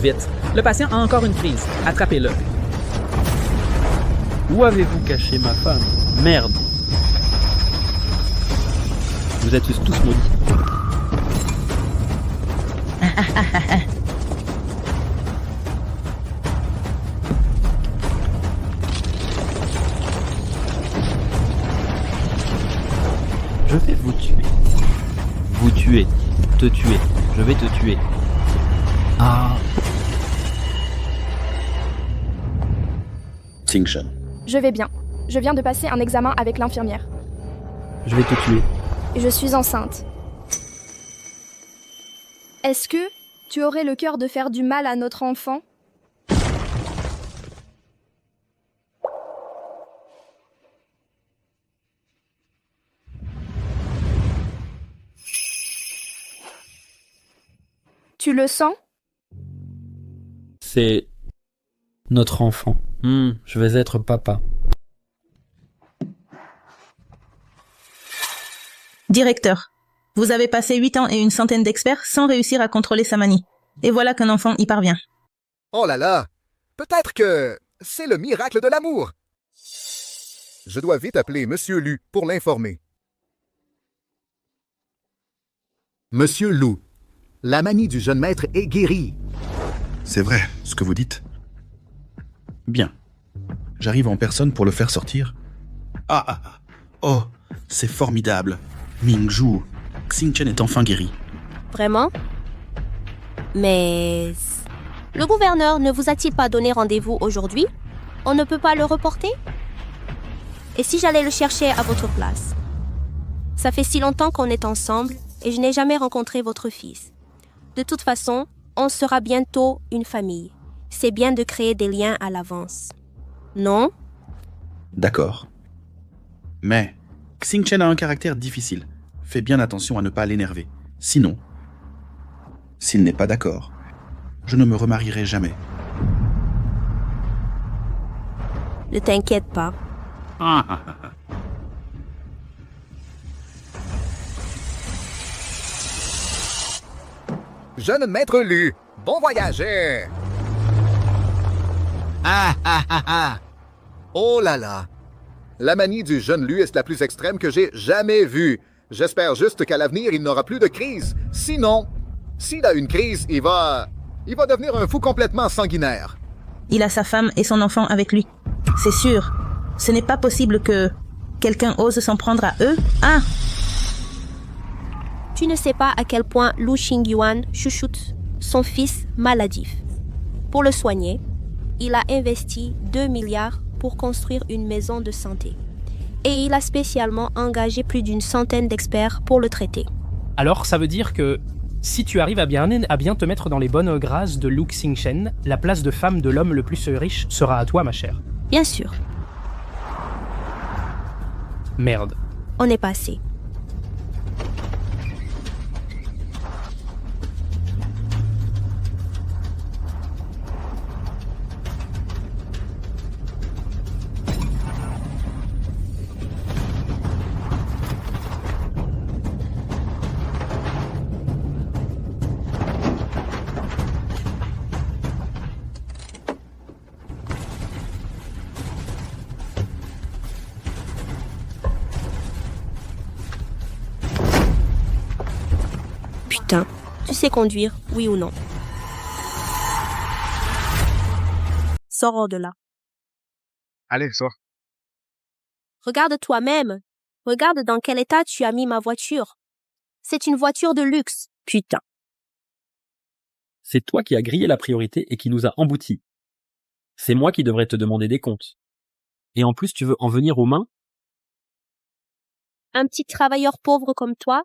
Vite, le patient a encore une crise. Attrapez-le. Où avez-vous caché ma femme? Merde. Vous êtes tous maudits. Je vais vous tuer. Vous tuer. Te tuer. Je vais te tuer. Ah. Xingchen. Je vais bien. Je viens de passer un examen avec l'infirmière. Je vais te tuer. Et je suis enceinte. Est-ce que tu aurais le cœur de faire du mal à notre enfant? Tu le sens? C'est notre enfant. Je vais être papa. Directeur, vous avez passé 8 ans et une centaine d'experts sans réussir à contrôler sa manie. Et voilà qu'un enfant y parvient. Oh là là! Peut-être que c'est le miracle de l'amour! Je dois vite appeler Monsieur Lu pour l'informer. Monsieur Lu, la manie du jeune maître est guérie. C'est vrai, ce que vous dites. Bien. J'arrive en personne pour le faire sortir. Oh, c'est formidable. Mingzhu, Xingchen est enfin guéri. Vraiment? Mais... le gouverneur ne vous a-t-il pas donné rendez-vous aujourd'hui? On ne peut pas le reporter? Et si j'allais le chercher à votre place? Ça fait si longtemps qu'on est ensemble et je n'ai jamais rencontré votre fils. De toute façon, on sera bientôt une famille. C'est bien de créer des liens à l'avance. Non? D'accord. Mais Xingchen a un caractère difficile. Fais bien attention à ne pas l'énerver. Sinon, s'il n'est pas d'accord, je ne me remarierai jamais. Ne t'inquiète pas. Jeune maître Lu, bon voyage! Oh là là! La manie du jeune Lu est la plus extrême que j'ai jamais vue. J'espère juste qu'à l'avenir, il n'aura plus de crise. Sinon, s'il a une crise, il va devenir un fou complètement sanguinaire. Il a sa femme et son enfant avec lui. C'est sûr. Ce n'est pas possible que quelqu'un ose s'en prendre à eux. Ah! Tu ne sais pas à quel point Lu Xingyuan chouchoute son fils maladif. Pour le soigner, il a investi 2 milliards pour construire une maison de santé. Et il a spécialement engagé plus d'une centaine d'experts pour le traiter. Alors, ça veut dire que si tu arrives à bien te mettre dans les bonnes grâces de Lu Xingchen, la place de femme de l'homme le plus riche sera à toi, ma chère. Bien sûr, Merde. on est passé. Putain, tu sais conduire, oui ou non? Sors hors de là. Allez, sors. Regarde toi-même. Regarde dans quel état tu as mis ma voiture. C'est une voiture de luxe, putain. C'est toi qui as grillé la priorité et qui nous a emboutis. C'est moi qui devrais te demander des comptes. Et en plus, tu veux en venir aux mains? Un petit travailleur pauvre comme toi?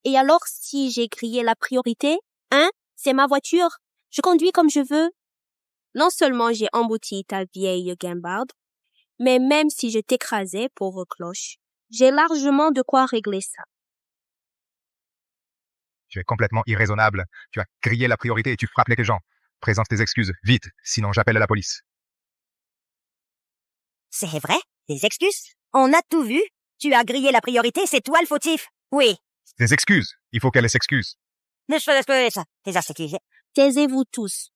Et alors si j'ai grillé la priorité, hein? C'est ma voiture. Je conduis comme je veux. Non seulement j'ai embouti ta vieille guimbarde, mais même si je t'écrasais, pauvre cloche, j'ai largement de quoi régler ça. Tu es complètement irraisonnable. Tu as grillé la priorité et tu frappes les gens. Présente tes excuses, vite, sinon j'appelle la police. C'est vrai? Des excuses? On a tout vu. Tu as grillé la priorité, c'est toi le fautif. Oui. Des excuses. Il faut qu'elle s'excuse. Mais je fais ça. Tes excuses. Taisez-vous tous.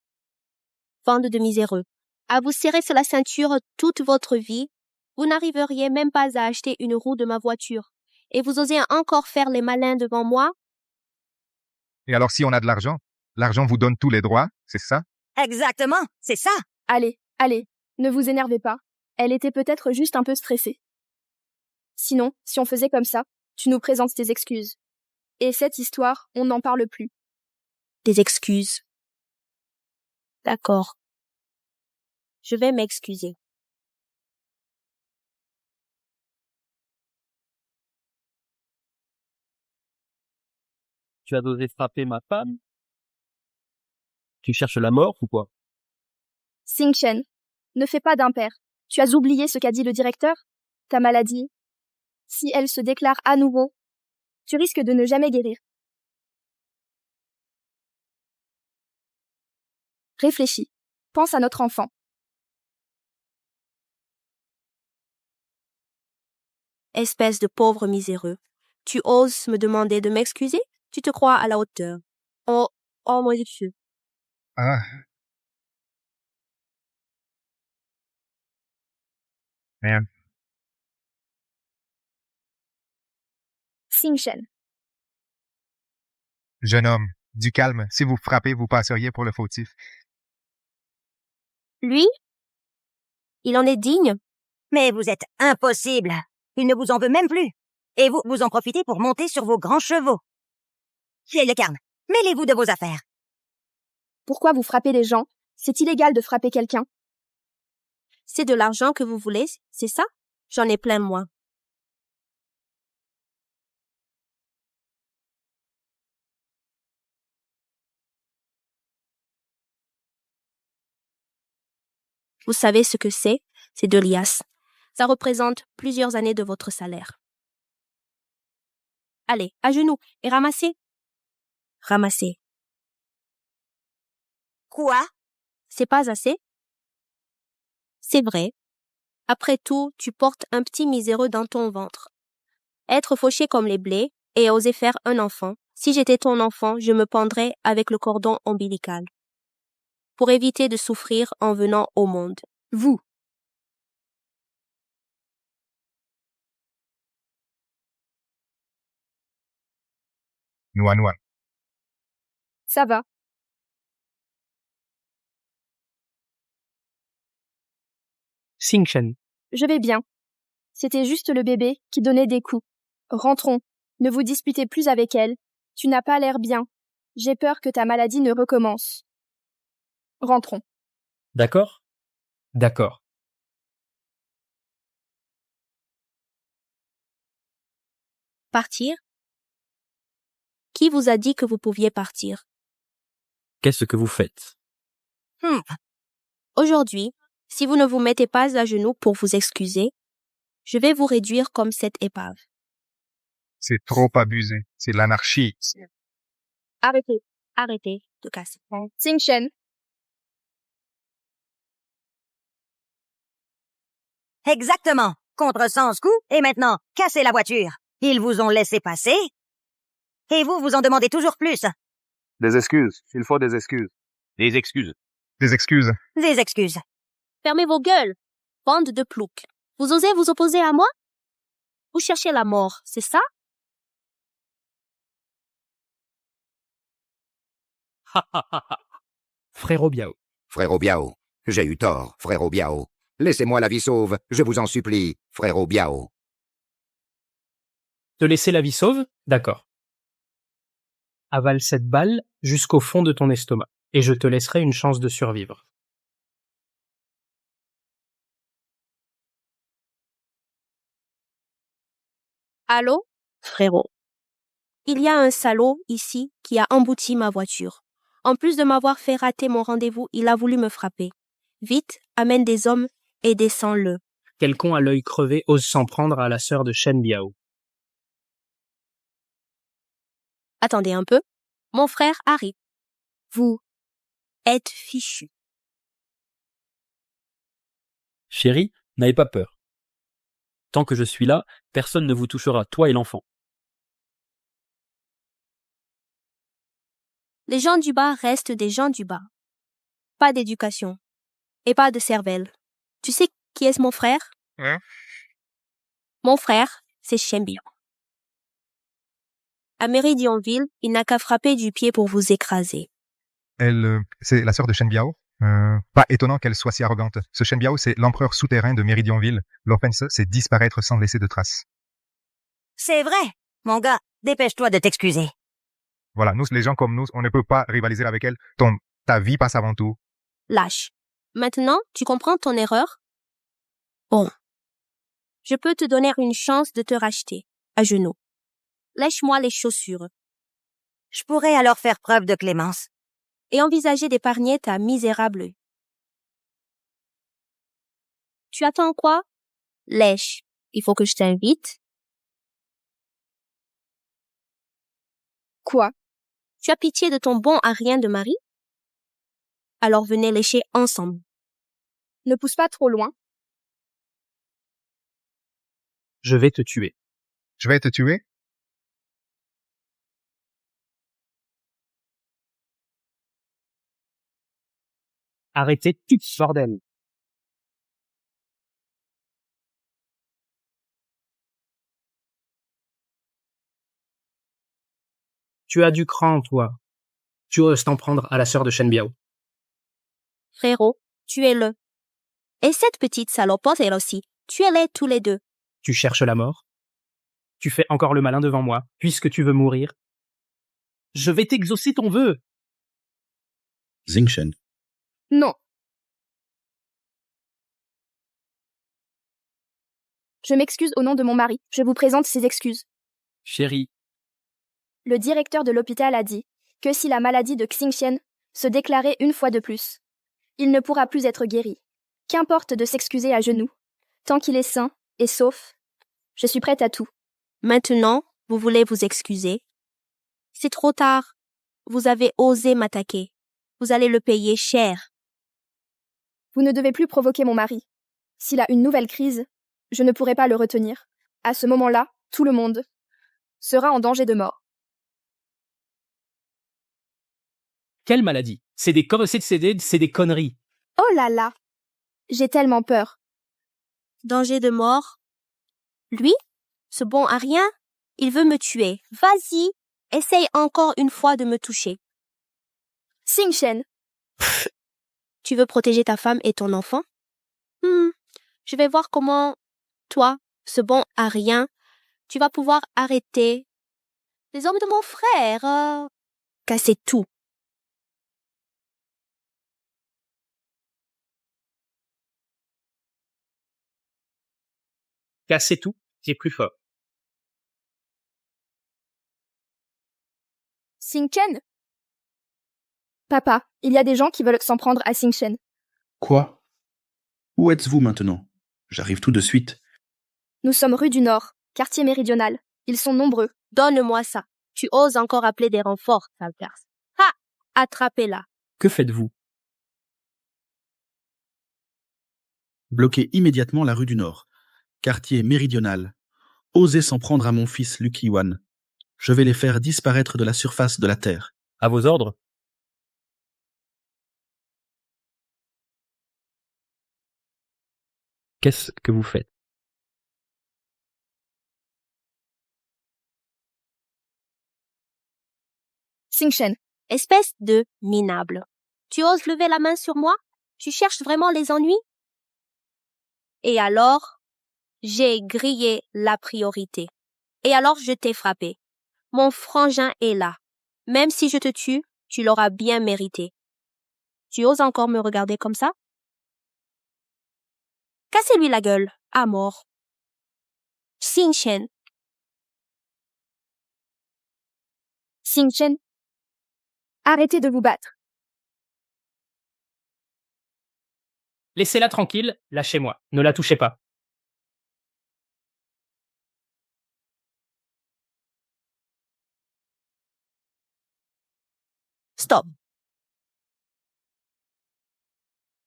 Bande de miséreux. À vous serrer sur la ceinture toute votre vie, vous n'arriveriez même pas à acheter une roue de ma voiture. Et vous osez encore faire les malins devant moi? Et alors si on a de l'argent vous donne tous les droits, c'est ça? Exactement, c'est ça. Allez, allez, ne vous énervez pas. Elle était peut-être juste un peu stressée. Sinon, si on faisait comme ça, tu nous présentes tes excuses. Et cette histoire, on n'en parle plus. Des excuses. D'accord. Je vais m'excuser. Tu as osé frapper ma femme? Tu cherches la mort ou quoi? Sing Chen, ne fais pas d'impair. Tu as oublié ce qu'a dit le directeur? Ta maladie, si elle se déclare à nouveau, tu risques de ne jamais guérir. Réfléchis. Pense à notre enfant. Espèce de pauvre miséreux. Tu oses me demander de m'excuser? Tu te crois à la hauteur. Oh mon Dieu. Ah, merde. Sing Chen, Jeune homme, du calme. Si vous frappez, vous passeriez pour le fautif. Lui? Il en est digne? Mais vous êtes impossible. Il ne vous en veut même plus. Et vous, vous en profitez pour monter sur vos grands chevaux. Vieille lucarne, mêlez-vous de vos affaires. pourquoi vous frappez les gens? C'est illégal de frapper quelqu'un. C'est de l'argent que vous voulez, c'est ça? J'en ai plein, moi. Vous savez ce que c'est? C'est de liasses. Ça représente plusieurs années de votre salaire. Allez, à genoux et ramassez. Ramassez. Quoi? C'est pas assez? C'est vrai. Après tout, tu portes un petit miséreux dans ton ventre. Être fauché comme les blés et oser faire un enfant. Si j'étais ton enfant, je me pendrais avec le cordon ombilical. Pour éviter de souffrir en venant au monde. Vous. Noa. Ça va. Sing Chen. Je vais bien. C'était juste le bébé qui donnait des coups. Rentrons. Ne vous disputez plus avec elle. Tu n'as pas l'air bien. J'ai peur que ta maladie ne recommence. Rentrons. D'accord? D'accord. Partir? Qui vous a dit que vous pouviez partir? Qu'est-ce que vous faites? Aujourd'hui, si vous ne vous mettez pas à genoux pour vous excuser, je vais vous réduire comme cette épave. C'est trop abusé. C'est de l'anarchie. Arrêtez de casser. Sing Chen. Exactement. Contresens coup, et maintenant, cassez la voiture. Ils vous ont laissé passer. Et vous, vous en demandez toujours plus. Des excuses. Il faut des excuses. Des excuses. Des excuses. Des excuses. Fermez vos gueules, bande de ploucs. Vous osez vous opposer à moi? Vous cherchez la mort, c'est ça? Frérot Biao. Frérot Biao, j'ai eu tort, frérot Biao. Laissez-moi la vie sauve, je vous en supplie, frérot Biao. Te laisser la vie sauve? D'accord. Avale cette balle jusqu'au fond de ton estomac, et je te laisserai une chance de survivre. Allô? Frérot. Il y a un salaud ici qui a embouti ma voiture. En plus de m'avoir fait rater mon rendez-vous, il a voulu me frapper. Vite, amène des hommes et descends-le. Quel con à l'œil crevé ose s'en prendre à la sœur de Shen Biao? Attendez un peu. Mon frère arrive. Vous êtes fichu. Chérie, n'ayez pas peur. Tant que je suis là, personne ne vous touchera, toi et l'enfant. Les gens du bas restent des gens du bas. pas d'éducation et pas de cervelle. Tu sais qui est mon frère? Hein? Mon frère, c'est Shenbiao. À Méridionville, il n'a qu'à frapper du pied pour vous écraser. C'est la sœur de Shen Biao. Pas étonnant qu'elle soit si arrogante. Ce Shen Biao, c'est l'empereur souterrain de Méridionville. L'offense, c'est disparaître sans laisser de traces. C'est vrai. Mon gars, dépêche-toi de t'excuser. Voilà, nous, les gens comme nous, on ne peut pas rivaliser avec elle. Ta vie passe avant tout. Lâche. Maintenant, tu comprends ton erreur? Bon. Je peux te donner une chance de te racheter, à genoux. Lèche-moi les chaussures. Je pourrais alors faire preuve de clémence. Et envisager d'épargner ta misérable. Tu attends quoi? Lèche. Il faut que je t'invite. Quoi? Tu as pitié de ton bon à rien de mari? Alors venez lécher ensemble. Ne pousse pas trop loin. Je vais te tuer. Je vais te tuer? Arrêtez tout ce bordel. Tu as du cran, toi. Tu oses t'en prendre à la sœur de Shenbiao. Frérot, tuez-le. Et cette petite salopote, elle aussi. Tuez-les tous les deux. Tu cherches la mort? Tu fais encore le malin devant moi, puisque tu veux mourir. Je vais t'exaucer ton vœu. Xingchen. Non. Je m'excuse au nom de mon mari. Je vous présente ses excuses. Chérie, Le directeur de l'hôpital a dit que si la maladie de Xingchen se déclarait une fois de plus, il ne pourra plus être guéri. Qu'importe de s'excuser à genoux. Tant qu'il est sain et sauf, je suis prête à tout. Maintenant, vous voulez vous excuser? C'est trop tard. Vous avez osé m'attaquer. Vous allez le payer cher. Vous ne devez plus provoquer mon mari. S'il a une nouvelle crise, je ne pourrai pas le retenir. À ce moment-là, tout le monde sera en danger de mort. Quelle maladie? C'est des conneries. Oh là là! J'ai tellement peur. Danger de mort? Lui? Ce bon à rien? Il veut me tuer. Vas-y, essaye encore une fois de me toucher. Xingchen, Tu veux protéger ta femme et ton enfant? Je vais voir comment, toi, ce bon à rien, tu vas pouvoir arrêter les hommes de mon frère. Casser tout. Casser tout, c'est plus fort. Xingchen? Papa, il y a des gens qui veulent s'en prendre à Xingchen. Quoi? Où êtes-vous maintenant? J'arrive tout de suite. Nous sommes rue du Nord, quartier méridional. Ils sont nombreux. Donne-moi ça. Tu oses encore appeler des renforts, sale garce. Ha! Attrapez-la. que faites-vous? Bloquez immédiatement la rue du Nord. Quartier méridional. Osez s'en prendre à mon fils Lucky One. Je vais les faire disparaître de la surface de la Terre. À vos ordres? Qu'est-ce que vous faites? Xingchen, Espèce de minable. Tu oses lever la main sur moi? Tu cherches vraiment les ennuis? Et alors, j'ai grillé la priorité. Et alors, je t'ai frappé. Mon frangin est là. Même si je te tue, tu l'auras bien mérité. Tu oses encore me regarder comme ça? Cassez-lui la gueule, à mort. Xingchen, Xingchen, arrêtez de vous battre. Laissez-la tranquille, lâchez-moi. Ne la touchez pas. stop.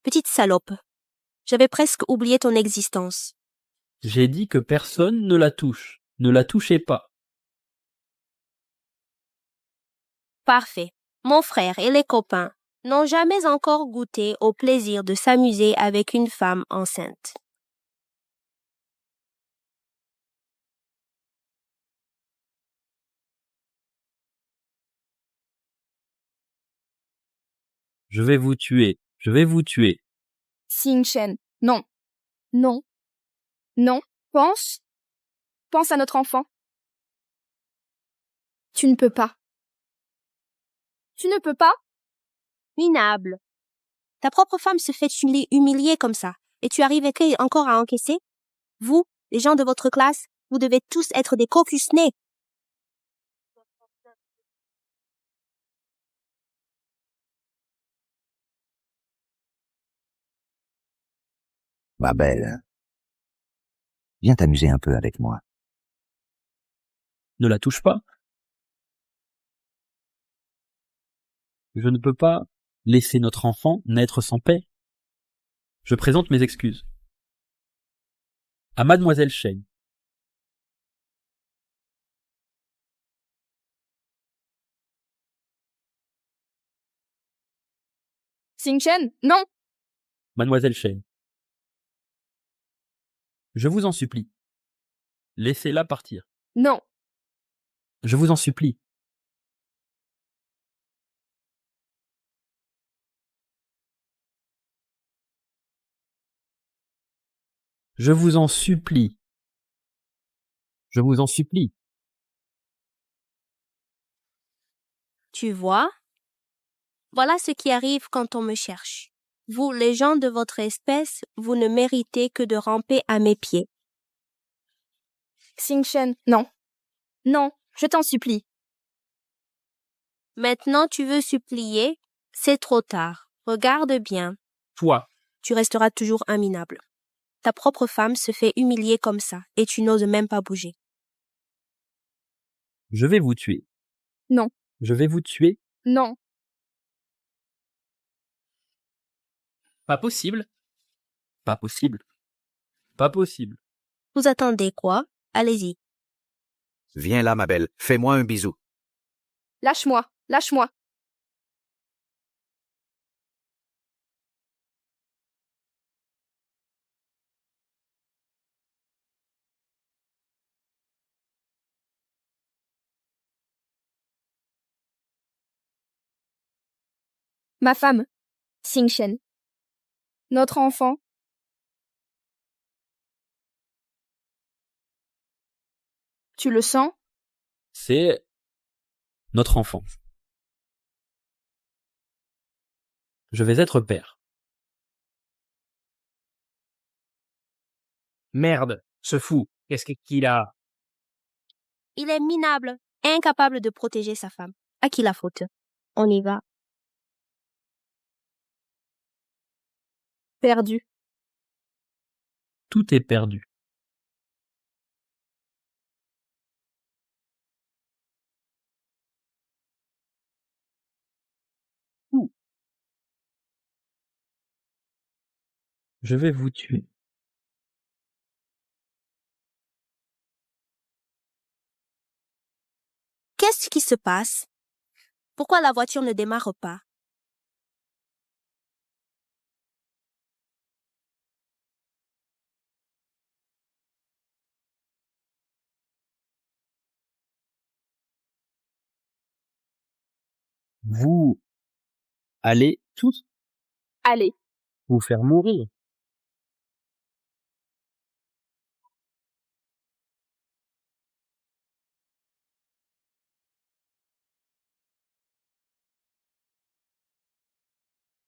Petite salope, j'avais presque oublié ton existence. J'ai dit que personne ne la touche. Ne la touchez pas. Parfait. Mon frère et les copains n'ont jamais encore goûté au plaisir de s'amuser avec une femme enceinte. Je vais vous tuer. Je vais vous tuer. Xingchen, non. Non. Non. Pense. Pense à notre enfant. Tu ne peux pas. Tu ne peux pas? Minable. Ta propre femme se fait humilier comme ça, et tu arrives encore à encaisser? Vous, les gens de votre classe, vous devez tous être des cocus-nés. Ma belle, viens t'amuser un peu avec moi. Ne la touche pas. Je ne peux pas laisser notre enfant naître sans paix. Je présente mes excuses. À Mademoiselle Shen. Xingchen, non. Mademoiselle Shen. Je vous en supplie. Laissez-la partir. Non. Je vous en supplie. Je vous en supplie. Je vous en supplie. Tu vois? Voilà ce qui arrive quand on me cherche. Vous, les gens de votre espèce, vous ne méritez que de ramper à mes pieds. Xingchen, non. Non, je t'en supplie. Maintenant tu veux supplier? C'est trop tard. Regarde bien. Toi, Tu resteras toujours un minable. Ta propre femme se fait humilier comme ça, et tu n'oses même pas bouger. Je vais vous tuer. Non. Je vais vous tuer. Non. pas possible. Pas possible. Pas possible. Vous attendez quoi? Allez-y. Viens là, ma belle, fais-moi un bisou. Lâche-moi, lâche-moi. Ma femme, Xingchen. Notre enfant. Tu le sens? C'est notre enfant. Je vais être père. Merde, ce fou, qu'est-ce qu'il a? Il est minable, incapable de protéger sa femme. À qui la faute? On y va. Perdu. Tout est perdu. Je vais vous tuer. Qu'est-ce qui se passe? Pourquoi la voiture ne démarre pas? Vous allez tous Allez. vous faire mourir.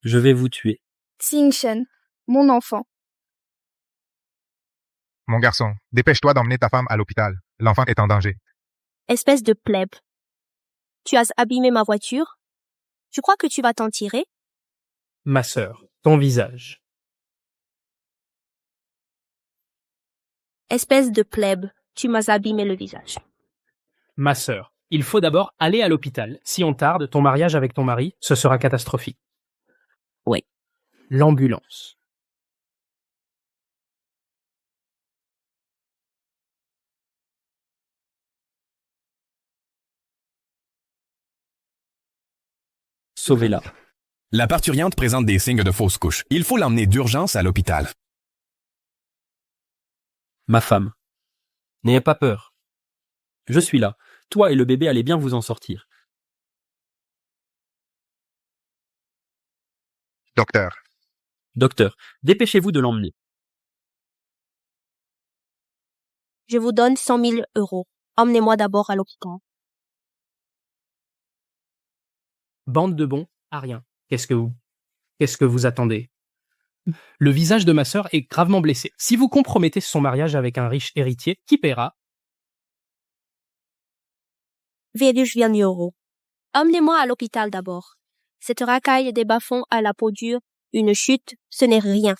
Je vais vous tuer. Xingchen, mon enfant. Mon garçon, dépêche-toi d'emmener ta femme à l'hôpital. L'enfant est en danger. Espèce de plèbe. Tu as abîmé ma voiture? Tu crois que tu vas t'en tirer? Ma sœur, ton visage. Espèce de plèbe. Tu m'as abîmé le visage. Ma sœur, il faut d'abord aller à l'hôpital. Si on tarde, ton mariage avec ton mari, ce sera catastrophique. Oui. L'ambulance. Sauvez-la. La parturiente présente des signes de fausse couche. Il faut l'emmener d'urgence à l'hôpital. Ma femme. N'ayez pas peur. Je suis là. Toi et le bébé allez bien vous en sortir. Docteur. Docteur, dépêchez-vous de l'emmener. Je vous donne 100 000 euros. Emmenez-moi d'abord à l'hôpital. Bande de bons à rien. Qu'est-ce que vous attendez? Le visage de ma sœur est gravement blessé. Si vous compromettez son mariage avec un riche héritier, qui paiera? 20 euros. Emmenez-moi à l'hôpital d'abord. Cette racaille des bas-fonds à la peau dure, une chute, ce n'est rien.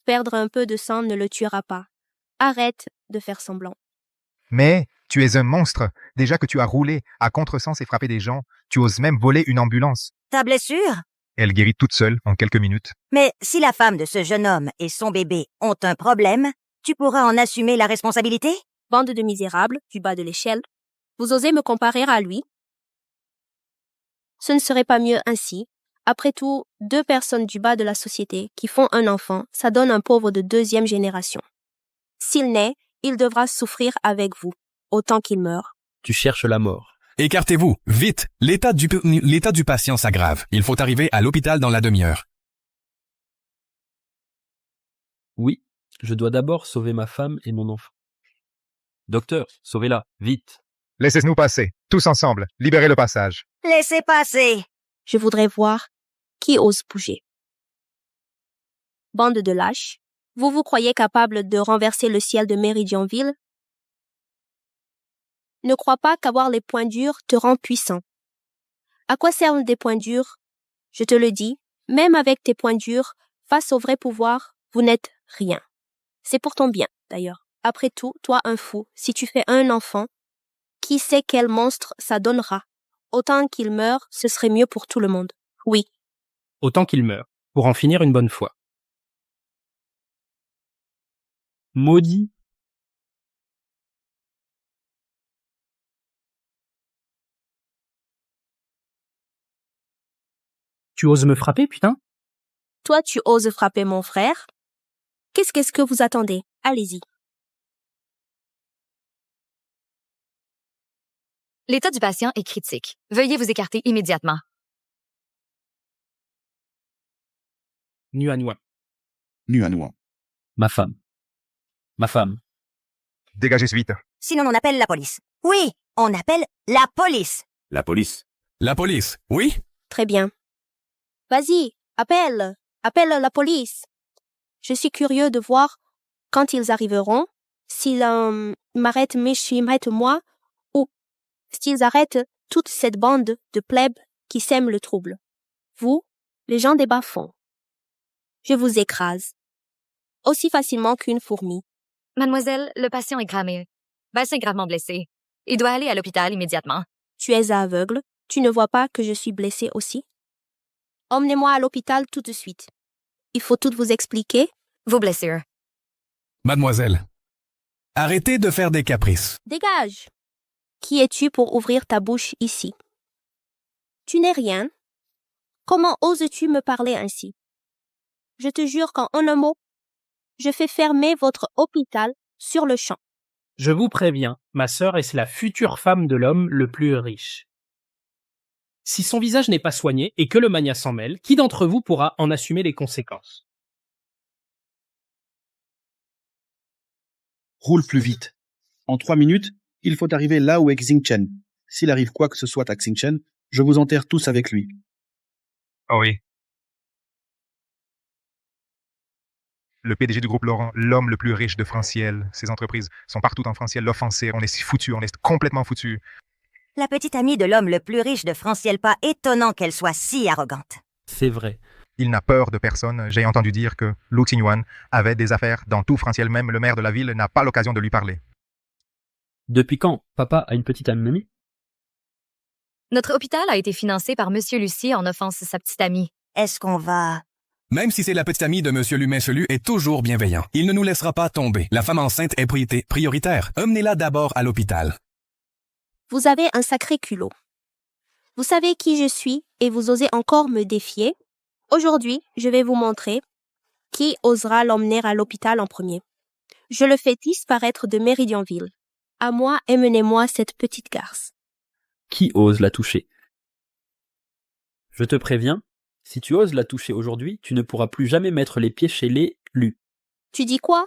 Perdre un peu de sang ne le tuera pas. Arrête de faire semblant. Mais tu es un monstre. Déjà que tu as roulé à contresens et frappé des gens, tu oses même voler une ambulance. Ta blessure? Elle guérit toute seule en quelques minutes. Mais si la femme de ce jeune homme et son bébé ont un problème, tu pourras en assumer la responsabilité? Bande de misérables, du bas de l'échelle. Vous osez me comparer à lui? Ce ne serait pas mieux ainsi. Après tout, 2 personnes du bas de la société qui font un enfant, ça donne un pauvre de 2e génération. S'il naît, il devra souffrir avec vous, autant qu'il meurt. Tu cherches la mort. Écartez-vous, vite! L'état du patient s'aggrave. Il faut arriver à l'hôpital dans la demi-heure. Oui, je dois d'abord sauver ma femme et mon enfant. Docteur, sauvez-la, vite. Laissez-nous passer, tous ensemble, libérez le passage. Laissez passer. Je voudrais voir qui ose bouger. Bande de lâches, vous vous croyez capable de renverser le ciel de Méridionville? Ne crois pas qu'avoir les poings durs te rend puissant. À quoi servent des poings durs? Je te le dis, même avec tes poings durs, face au vrai pouvoir, vous n'êtes rien. C'est pour ton bien, d'ailleurs. Après tout, toi un fou, si tu fais un enfant, qui sait quel monstre ça donnera? Autant qu'il meure, ce serait mieux pour tout le monde. Oui. Autant qu'il meure, pour en finir une bonne fois. Maudit. Tu oses me frapper, putain? Toi, tu oses frapper mon frère? Qu'est-ce que vous attendez? Allez-y. L'état du patient est critique. Veuillez vous écarter immédiatement. Nuanoua. Nuanoua. Ma femme. Ma femme. Dégagez vite. Sinon on appelle la police. Oui, on appelle la police. La police. La police, oui? Très bien. Vas-y, appelle la police. Je suis curieux de voir, quand ils arriveront, s'ils m'arrêtent moi, ou s'ils arrêtent toute cette bande de plebs qui sèment le trouble. Vous, les gens des bas-fonds. Je vous écrase. Aussi facilement qu'une fourmi. Mademoiselle, le patient est gravement blessé. Il doit aller à l'hôpital immédiatement. Tu es aveugle, tu ne vois pas que je suis blessée aussi? Emmenez-moi à l'hôpital tout de suite. Il faut tout vous expliquer. Vos blessures. Mademoiselle, arrêtez de faire des caprices. Dégage! Qui es-tu pour ouvrir ta bouche ici? Tu n'es rien. Comment oses-tu me parler ainsi? Je te jure qu'en un mot, je fais fermer votre hôpital sur le champ. Je vous préviens, ma sœur est la future femme de l'homme le plus riche. Si son visage n'est pas soigné et que le mania s'en mêle, qui d'entre vous pourra en assumer les conséquences? Roule plus vite. En 3 minutes, il faut arriver là où est Xingchen. S'il arrive quoi que ce soit à Xingchen, je vous enterre tous avec lui. Oh oui. Le PDG du groupe Laurent, l'homme le plus riche de Franciel. Ses entreprises sont partout en Franciel. L'offenser, on est foutus, on est complètement foutus. La petite amie de l'homme le plus riche de Franciel, pas étonnant qu'elle soit si arrogante. C'est vrai. Il n'a peur de personne. J'ai entendu dire que Lu Qingyuan avait des affaires dans tout Franciel. Même le maire de la ville n'a pas l'occasion de lui parler. Depuis quand papa a une petite amie? Notre hôpital a été financé par Monsieur Lucier en offense sa petite amie. Est-ce qu'on va... Même si c'est la petite amie de Monsieur Lumet-Chelu est toujours bienveillant. Il ne nous laissera pas tomber. La femme enceinte est prioritaire. Emmenez-la d'abord à l'hôpital. Vous avez un sacré culot. Vous savez qui je suis et vous osez encore me défier? Aujourd'hui, je vais vous montrer qui osera l'emmener à l'hôpital en premier. Je le fais disparaître de Méridionville. À moi, emmenez-moi cette petite garce. Qui ose la toucher? Je te préviens, si tu oses la toucher aujourd'hui, tu ne pourras plus jamais mettre les pieds chez les Lu. Tu dis quoi?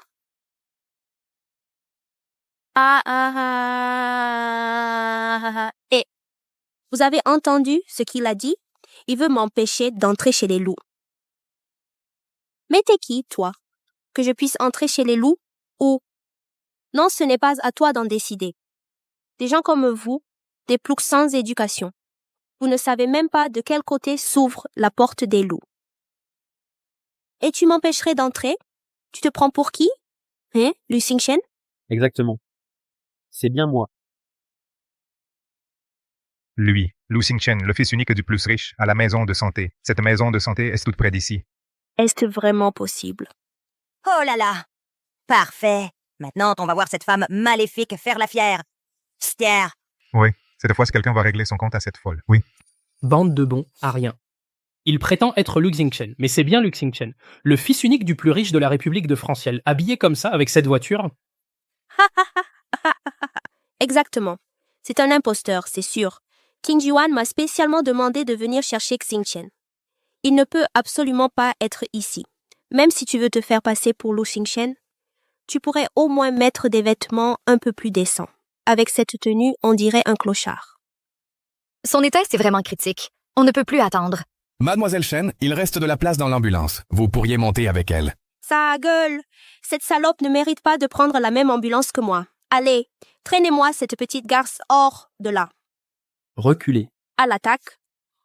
Et vous avez entendu ce qu'il a dit? Il veut m'empêcher d'entrer chez les loups. Mais t'es qui, toi? Que je puisse entrer chez les loups? Ou... Non, ce n'est pas à toi d'en décider. Des gens comme vous, des ploucs sans éducation. Vous ne savez même pas de quel côté s'ouvre la porte des loups. Et tu m'empêcherais d'entrer? Tu te prends pour qui? Hein, Lu Xingchen? Exactement. C'est bien moi. Lui, Lu Xingchen, le fils unique du plus riche, à la maison de santé. Cette maison de santé est toute près d'ici. Est-ce vraiment possible? Oh là là! Parfait. Maintenant, on va voir cette femme maléfique faire la fière. Stier. Oui, cette fois, quelqu'un va régler son compte à cette folle. Oui. Bande de bons à rien. Il prétend être Lu Xingchen, mais c'est bien Lu Xingchen, le fils unique du plus riche de la République de Franciel, habillé comme ça, avec cette voiture. Exactement. C'est un imposteur, c'est sûr. King Yuan m'a spécialement demandé de venir chercher Xingchen. Il ne peut absolument pas être ici. Même si tu veux te faire passer pour Lu Xingchen, tu pourrais au moins mettre des vêtements un peu plus décents. Avec cette tenue, on dirait un clochard. Son état, c'est vraiment critique. On ne peut plus attendre. Mademoiselle Chen, il reste de la place dans l'ambulance. Vous pourriez monter avec elle. Ça gueule! Cette salope ne mérite pas de prendre la même ambulance que moi. Allez, traînez-moi cette petite garce hors de là. Reculez. À l'attaque.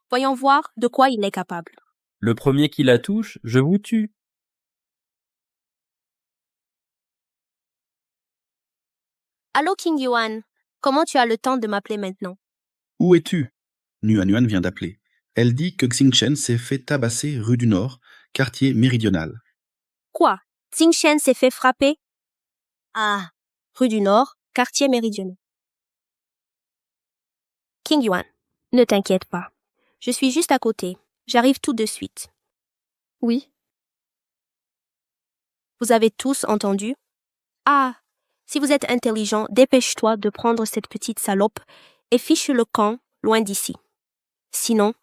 Voyons voir de quoi il est capable. Le premier qui la touche, je vous tue. Allô King Yuan, comment tu as le temps de m'appeler maintenant? Où es-tu? Nuan Yuan vient d'appeler. Elle dit que Xingchen s'est fait tabasser rue du Nord, quartier méridional. Quoi? Xingchen s'est fait frapper? Ah. Rue du Nord, quartier méridional. King Yuan, ne t'inquiète pas. Je suis juste à côté. J'arrive tout de suite. Oui. Vous avez tous entendu? Ah, si vous êtes intelligent, dépêche-toi de prendre cette petite salope et fiche le camp loin d'ici. Sinon,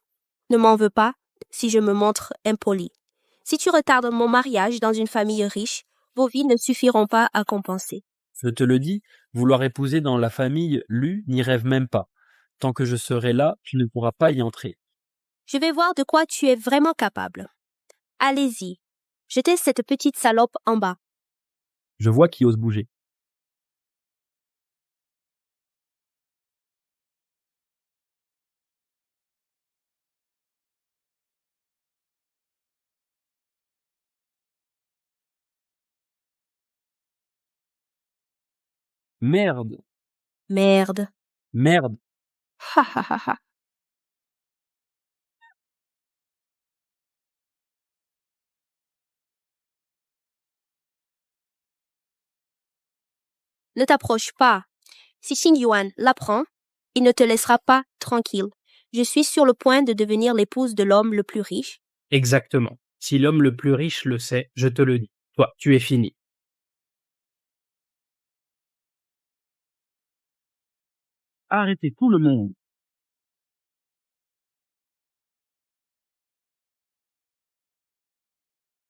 ne m'en veux pas si je me montre impoli. Si tu retardes mon mariage dans une famille riche, vos vies ne suffiront pas à compenser. Je te le dis, vouloir épouser dans la famille Lu n'y rêve même pas. Tant que je serai là, tu ne pourras pas y entrer. Je vais voir de quoi tu es vraiment capable. Allez-y, jetez cette petite salope en bas. Je vois qui ose bouger. Merde. Merde. Merde. Ha ha ha ha. Ne t'approche pas. Si Xing Yuan l'apprend, il ne te laissera pas tranquille. Je suis sur le point de devenir l'épouse de l'homme le plus riche. Exactement. Si l'homme le plus riche le sait, je te le dis. Toi, tu es fini. Arrêtez tout le monde.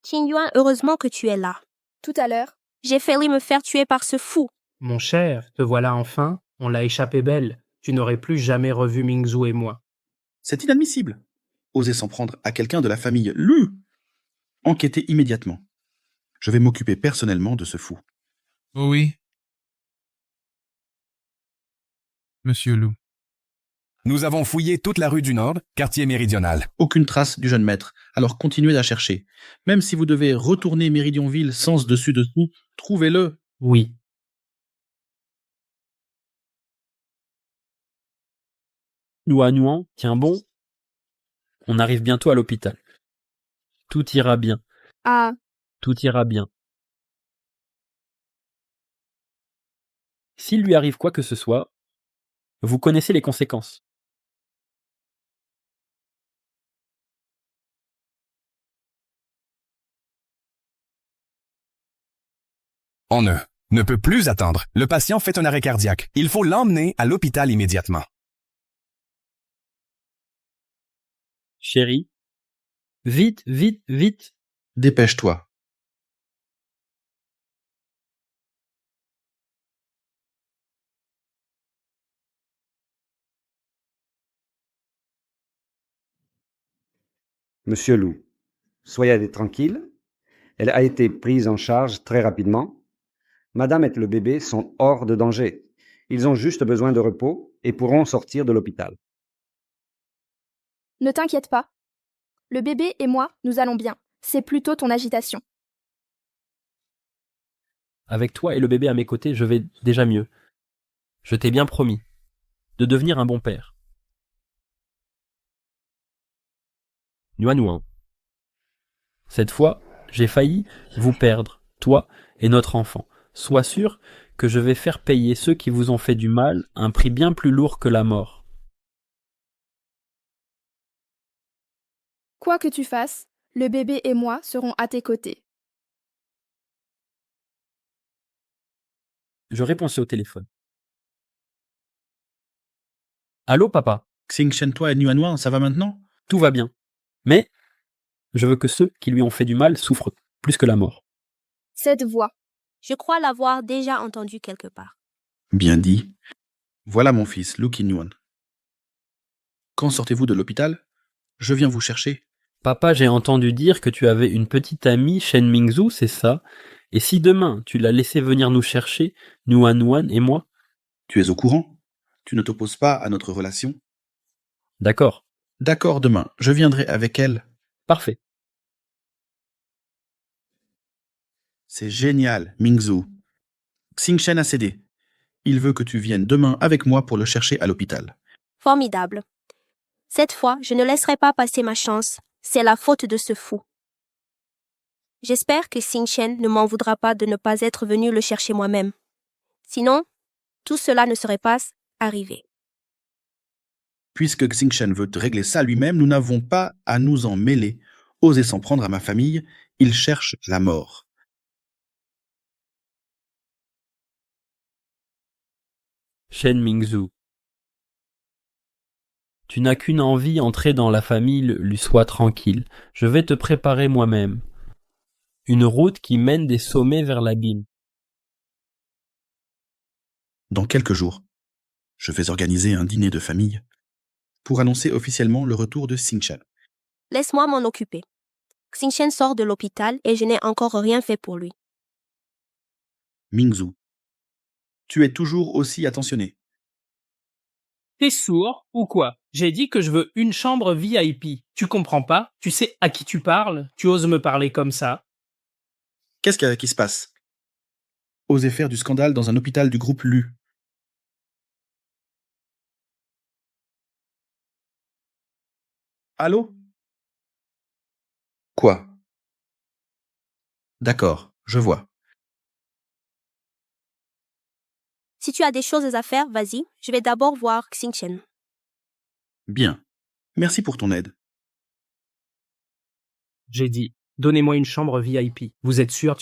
Xing Yuan, heureusement que tu es là. Tout à l'heure. J'ai failli me faire tuer par ce fou. Mon cher, te voilà enfin. On l'a échappé belle. Tu n'aurais plus jamais revu Mingzhu et moi. C'est inadmissible. Oser s'en prendre à quelqu'un de la famille Lu. Enquêtez immédiatement. Je vais m'occuper personnellement de ce fou. Oui. Monsieur Lu. Nous avons fouillé toute la rue du Nord, quartier méridional. Aucune trace du jeune maître, alors continuez à chercher. Même si vous devez retourner Méridionville sens dessus-dessous, trouvez-le. Oui. Nuan, tiens bon. On arrive bientôt à l'hôpital. Tout ira bien. Ah. Tout ira bien. S'il lui arrive quoi que ce soit, vous connaissez les conséquences. On ne peut plus attendre. Le patient fait un arrêt cardiaque. Il faut l'emmener à l'hôpital immédiatement. Chérie, vite, vite, vite. Dépêche-toi. Monsieur Lou, soyez tranquille. Elle a été prise en charge très rapidement. Madame et le bébé sont hors de danger. Ils ont juste besoin de repos et pourront sortir de l'hôpital. Ne t'inquiète pas. Le bébé et moi, nous allons bien. C'est plutôt ton agitation. Avec toi et le bébé à mes côtés, je vais déjà mieux. Je t'ai bien promis de devenir un bon père. Nuan. Cette fois, j'ai failli vous perdre, toi et notre enfant. Sois sûr que je vais faire payer ceux qui vous ont fait du mal un prix bien plus lourd que la mort. Quoi que tu fasses, le bébé et moi serons à tes côtés. Je répondais au téléphone. Allô, papa? Xingchen-toi et Nuan, ça va maintenant? Tout va bien. Mais je veux que ceux qui lui ont fait du mal souffrent plus que la mort. Cette voix. Je crois l'avoir déjà entendue quelque part. Bien dit. Voilà mon fils, Lu Qingyuan. Quand sortez-vous de l'hôpital? Je viens vous chercher. Papa, j'ai entendu dire que tu avais une petite amie, Shen Mingzhu, c'est ça? Et si demain tu la laissais venir nous chercher, Nuan et moi? Tu es au courant? Tu ne t'opposes pas à notre relation? D'accord. D'accord, demain, je viendrai avec elle. Parfait. C'est génial, Mingzhu. Xingchen a cédé. Il veut que tu viennes demain avec moi pour le chercher à l'hôpital. Formidable. Cette fois, je ne laisserai pas passer ma chance. C'est la faute de ce fou. J'espère que Xingchen ne m'en voudra pas de ne pas être venu le chercher moi-même. Sinon, tout cela ne serait pas arrivé. Puisque Xingchen veut régler ça lui-même, nous n'avons pas à nous en mêler. Osez s'en prendre à ma famille, il cherche la mort. Shen Mingzhu. Tu n'as qu'une envie, entrer dans la famille, lui soit tranquille. Je vais te préparer moi-même. Une route qui mène des sommets vers l'abîme. Dans quelques jours, je vais organiser un dîner de famille pour annoncer officiellement le retour de Xingchen. Laisse-moi m'en occuper. Xingchen sort de l'hôpital et je n'ai encore rien fait pour lui. Mingzhu, tu es toujours aussi attentionné. T'es sourd ou quoi? J'ai dit que je veux une chambre VIP. Tu comprends pas? Tu sais à qui tu parles? Tu oses me parler comme ça? Qu'est-ce qui se passe? Osez faire du scandale dans un hôpital du groupe Lu. Allô? Quoi? D'accord, je vois. Si tu as des choses à faire, vas-y. Je vais d'abord voir Xingchen. Bien. Merci pour ton aide. J'ai dit, donnez-moi une chambre VIP. Vous êtes sûr,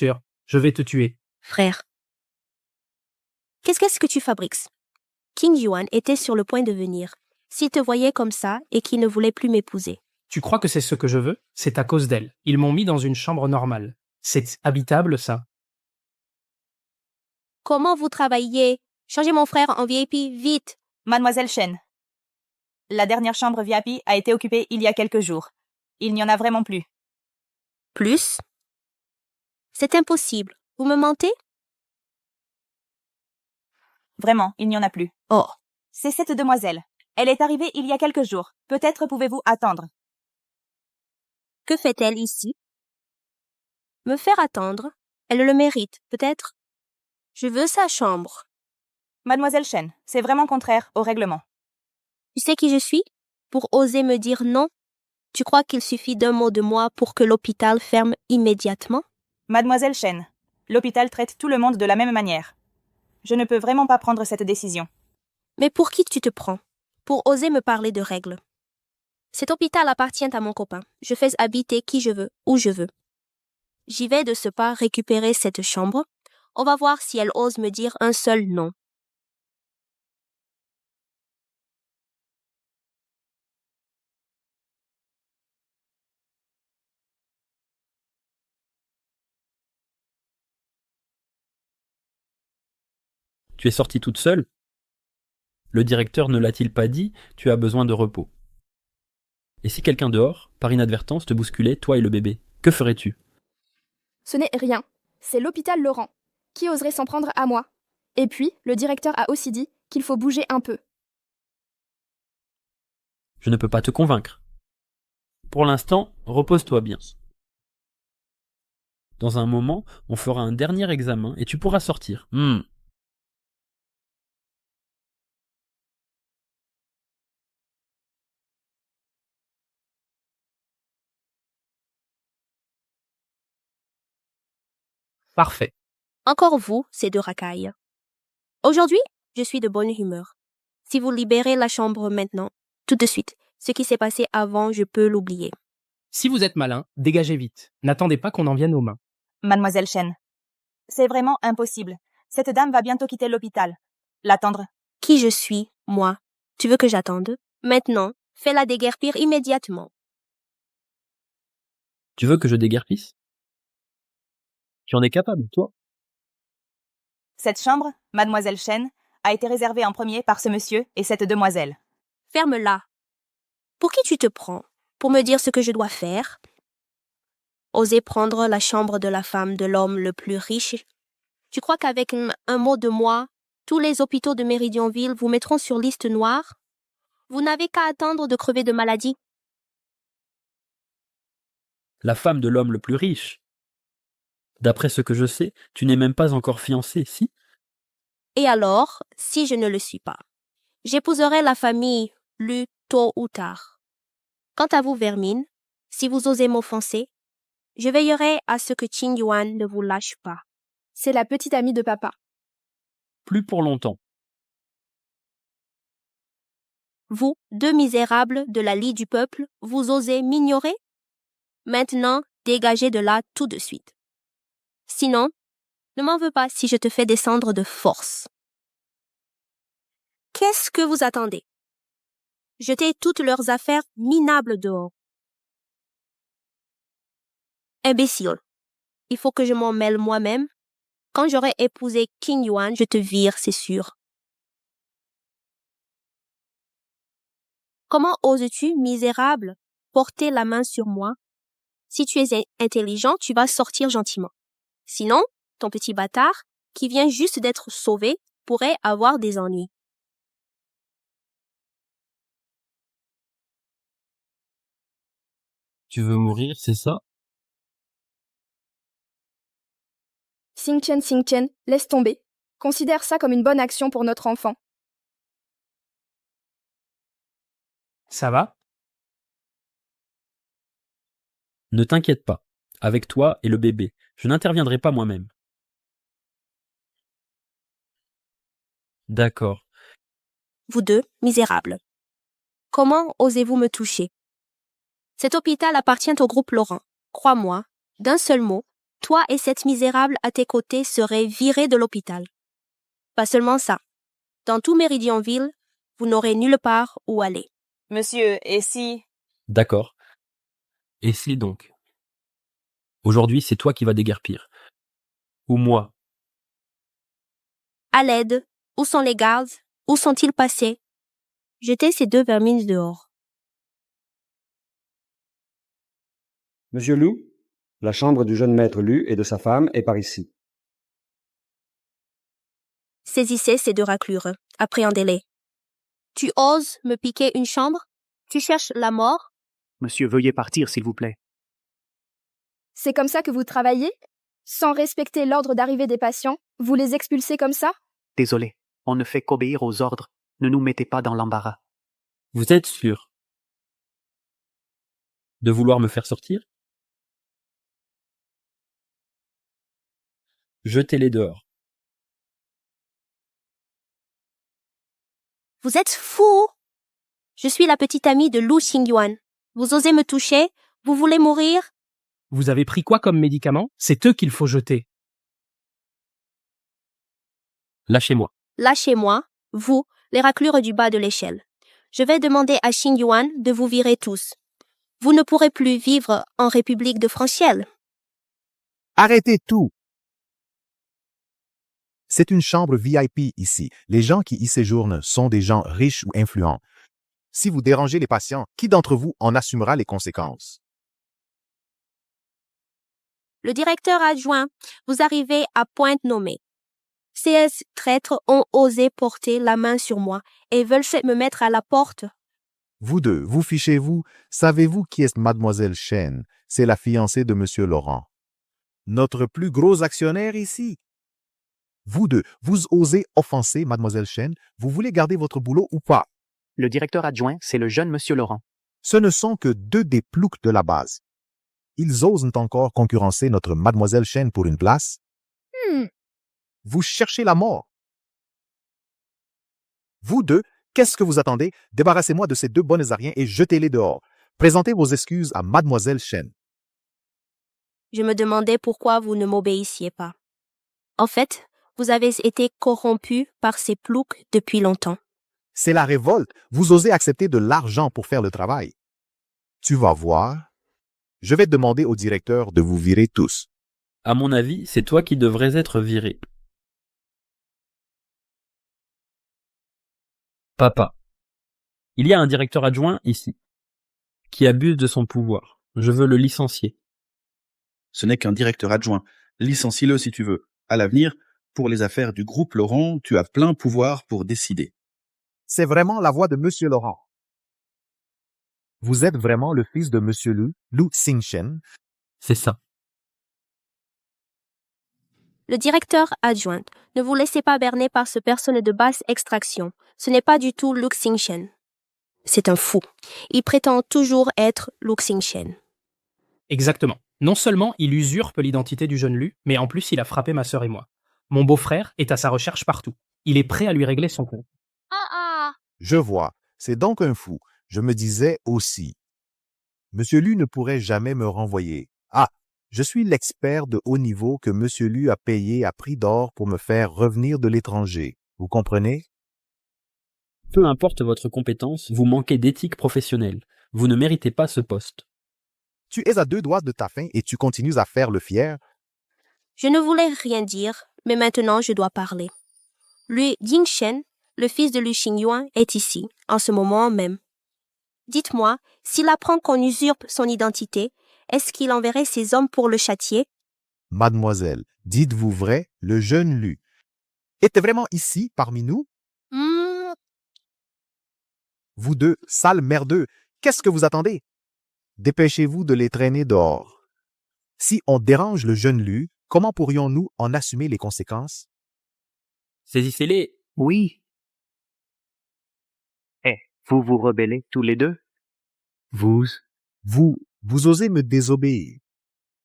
je vais te tuer. Frère. Qu'est-ce que tu fabriques? Qingyuan était sur le point de venir. S'il te voyait comme ça et qu'il ne voulait plus m'épouser. Tu crois que c'est ce que je veux? C'est à cause d'elle. Ils m'ont mis dans une chambre normale. C'est habitable, ça? Comment vous travaillez? Changez mon frère en VIP, vite! Mademoiselle Shen. La dernière chambre VIP a été occupée il y a quelques jours. Il n'y en a vraiment plus. Plus? C'est impossible. Vous me mentez? Vraiment, il n'y en a plus. Oh. C'est cette demoiselle. Elle est arrivée il y a quelques jours. Peut-être pouvez-vous attendre. Que fait-elle ici? Me faire attendre? Elle le mérite, peut-être? Je veux sa chambre. Mademoiselle Shen, c'est vraiment contraire au règlement. Tu sais qui je suis? Pour oser me dire non? Tu crois qu'il suffit d'un mot de moi pour que l'hôpital ferme immédiatement? Mademoiselle Shen, l'hôpital traite tout le monde de la même manière. Je ne peux vraiment pas prendre cette décision. Mais pour qui tu te prends? Pour oser me parler de règles. Cet hôpital appartient à mon copain. Je fais habiter qui je veux, où je veux. J'y vais de ce pas récupérer cette chambre. On va voir si elle ose me dire un seul nom. Tu es sortie toute seule? Le directeur ne l'a-t-il pas dit, tu as besoin de repos. Et si quelqu'un dehors, par inadvertance, te bousculait, toi et le bébé, que ferais-tu? Ce n'est rien. C'est l'hôpital Laurent. Qui oserait s'en prendre à moi? Et puis, le directeur a aussi dit qu'il faut bouger un peu. Je ne peux pas te convaincre. Pour l'instant, repose-toi bien. Dans un moment, on fera un dernier examen et tu pourras sortir. Parfait. Encore vous, ces deux racailles. Aujourd'hui, je suis de bonne humeur. Si vous libérez la chambre maintenant, tout de suite, ce qui s'est passé avant, je peux l'oublier. Si vous êtes malin, dégagez vite. N'attendez pas qu'on en vienne aux mains. Mademoiselle Chen, c'est vraiment impossible. Cette dame va bientôt quitter l'hôpital. L'attendre. Qui je suis, moi? Tu veux que j'attende? Maintenant, fais-la déguerpir immédiatement. Tu veux que je déguerpisse? Tu en es capable, toi? Cette chambre, Mademoiselle Chen, a été réservée en premier par ce monsieur et cette demoiselle. Ferme-la. Pour qui tu te prends? Pour me dire ce que je dois faire? Oser prendre la chambre de la femme de l'homme le plus riche? Tu crois qu'avec un mot de moi, tous les hôpitaux de Méridionville vous mettront sur liste noire? Vous n'avez qu'à attendre de crever de maladie. La femme de l'homme le plus riche. D'après ce que je sais, tu n'es même pas encore fiancée, si? Et alors, si je ne le suis pas? J'épouserai la famille Lu tôt ou tard. Quant à vous, Vermine, si vous osez m'offenser, je veillerai à ce que Qing Yuan ne vous lâche pas. C'est la petite amie de papa. Plus pour longtemps. Vous, deux misérables de la lie du peuple, vous osez m'ignorer? Maintenant, dégagez de là tout de suite. Sinon, ne m'en veux pas si je te fais descendre de force. Qu'est-ce que vous attendez? Jetez toutes leurs affaires minables dehors. Imbécile. Il faut que je m'en mêle moi-même. Quand j'aurai épousé Qing Yuan, je te vire, c'est sûr. Comment oses-tu, misérable, porter la main sur moi? Si tu es intelligent, tu vas sortir gentiment. Sinon, ton petit bâtard, qui vient juste d'être sauvé, pourrait avoir des ennuis. Tu veux mourir, c'est ça? Xing Chen, laisse tomber. Considère ça comme une bonne action pour notre enfant. Ça va? Ne t'inquiète pas. Avec toi et le bébé, je n'interviendrai pas moi-même. D'accord. Vous deux, misérables. Comment osez-vous me toucher? Cet hôpital appartient au groupe Laurent. Crois-moi, d'un seul mot, toi et cette misérable à tes côtés seraient virés de l'hôpital. Pas seulement ça. Dans tout Méridionville, vous n'aurez nulle part où aller. Monsieur, et si... D'accord. Et si donc? Aujourd'hui, c'est toi qui vas déguerpir. Ou moi. À l'aide, où sont les gardes? Où sont-ils passés? Jetez ces deux vermines dehors. Monsieur Lou, la chambre du jeune maître Lu et de sa femme est par ici. Saisissez ces deux raclures. Appréhendez-les. Tu oses me piquer une chambre? Tu cherches la mort? Monsieur, veuillez partir, s'il vous plaît. C'est comme ça que vous travaillez? Sans respecter l'ordre d'arrivée des patients, vous les expulsez comme ça? Désolé, on ne fait qu'obéir aux ordres. Ne nous mettez pas dans l'embarras. Vous êtes sûr de vouloir me faire sortir? Jetez-les dehors. Vous êtes fou! Je suis la petite amie de Lu Xingyuan. Vous osez me toucher? Vous voulez mourir? Vous avez pris quoi comme médicament? C'est eux qu'il faut jeter. Lâchez-moi. Lâchez-moi, vous, les raclures du bas de l'échelle. Je vais demander à Xing Yuan de vous virer tous. Vous ne pourrez plus vivre en République de Franciel. Arrêtez tout! C'est une chambre VIP ici. Les gens qui y séjournent sont des gens riches ou influents. Si vous dérangez les patients, qui d'entre vous en assumera les conséquences? Le directeur adjoint, vous arrivez à pointe nommée. Ces traîtres ont osé porter la main sur moi et veulent me mettre à la porte. Vous deux, vous fichez-vous. Savez-vous qui est Mademoiselle Chen? C'est la fiancée de Monsieur Laurent. Notre plus gros actionnaire ici. Vous deux, vous osez offenser Mademoiselle Chen? Vous voulez garder votre boulot ou pas? Le directeur adjoint, c'est le jeune Monsieur Laurent. Ce ne sont que deux des ploucs de la base. Ils osent encore concurrencer notre Mademoiselle Chen pour une place? Vous cherchez la mort. Vous deux, qu'est-ce que vous attendez? Débarrassez-moi de ces deux bonnesariens et jetez-les dehors. Présentez vos excuses à Mademoiselle Chen. Je me demandais pourquoi vous ne m'obéissiez pas. En fait, vous avez été corrompu par ces ploucs depuis longtemps. C'est la révolte. Vous osez accepter de l'argent pour faire le travail. Tu vas voir. Je vais demander au directeur de vous virer tous. À mon avis, c'est toi qui devrais être viré. Papa. Il y a un directeur adjoint ici, qui abuse de son pouvoir. Je veux le licencier. Ce n'est qu'un directeur adjoint. Licencie-le si tu veux. À l'avenir, pour les affaires du groupe Laurent, tu as plein pouvoir pour décider. C'est vraiment la voix de Monsieur Laurent. Vous êtes vraiment le fils de Monsieur Lu Xingchen? C'est ça. Le directeur adjoint, ne vous laissez pas berner par ce personne de basse extraction. Ce n'est pas du tout Lu Xingchen. C'est un fou. Il prétend toujours être Lu Xingchen. Exactement. Non seulement il usurpe l'identité du jeune Lu, mais en plus il a frappé ma sœur et moi. Mon beau-frère est à sa recherche partout. Il est prêt à lui régler son compte. Je vois. C'est donc un fou. Je me disais aussi. Monsieur Lu ne pourrait jamais me renvoyer. Ah, je suis l'expert de haut niveau que Monsieur Lu a payé à prix d'or pour me faire revenir de l'étranger. Vous comprenez? Peu importe votre compétence, vous manquez d'éthique professionnelle. Vous ne méritez pas ce poste. Tu es à deux doigts de ta fin et tu continues à faire le fier. Je ne voulais rien dire, mais maintenant je dois parler. Lu Yingchen, le fils de Lu Xingyuan, est ici, en ce moment même. Dites-moi, s'il apprend qu'on usurpe son identité, est-ce qu'il enverrait ses hommes pour le châtier? Mademoiselle, dites-vous vrai, le jeune Lu était vraiment ici, parmi nous? Vous deux, sales merdeux, qu'est-ce que vous attendez? Dépêchez-vous de les traîner dehors. Si on dérange le jeune Lu, comment pourrions-nous en assumer les conséquences? Saisissez-les. Oui. Vous vous rebellez tous les deux? Vous osez me désobéir.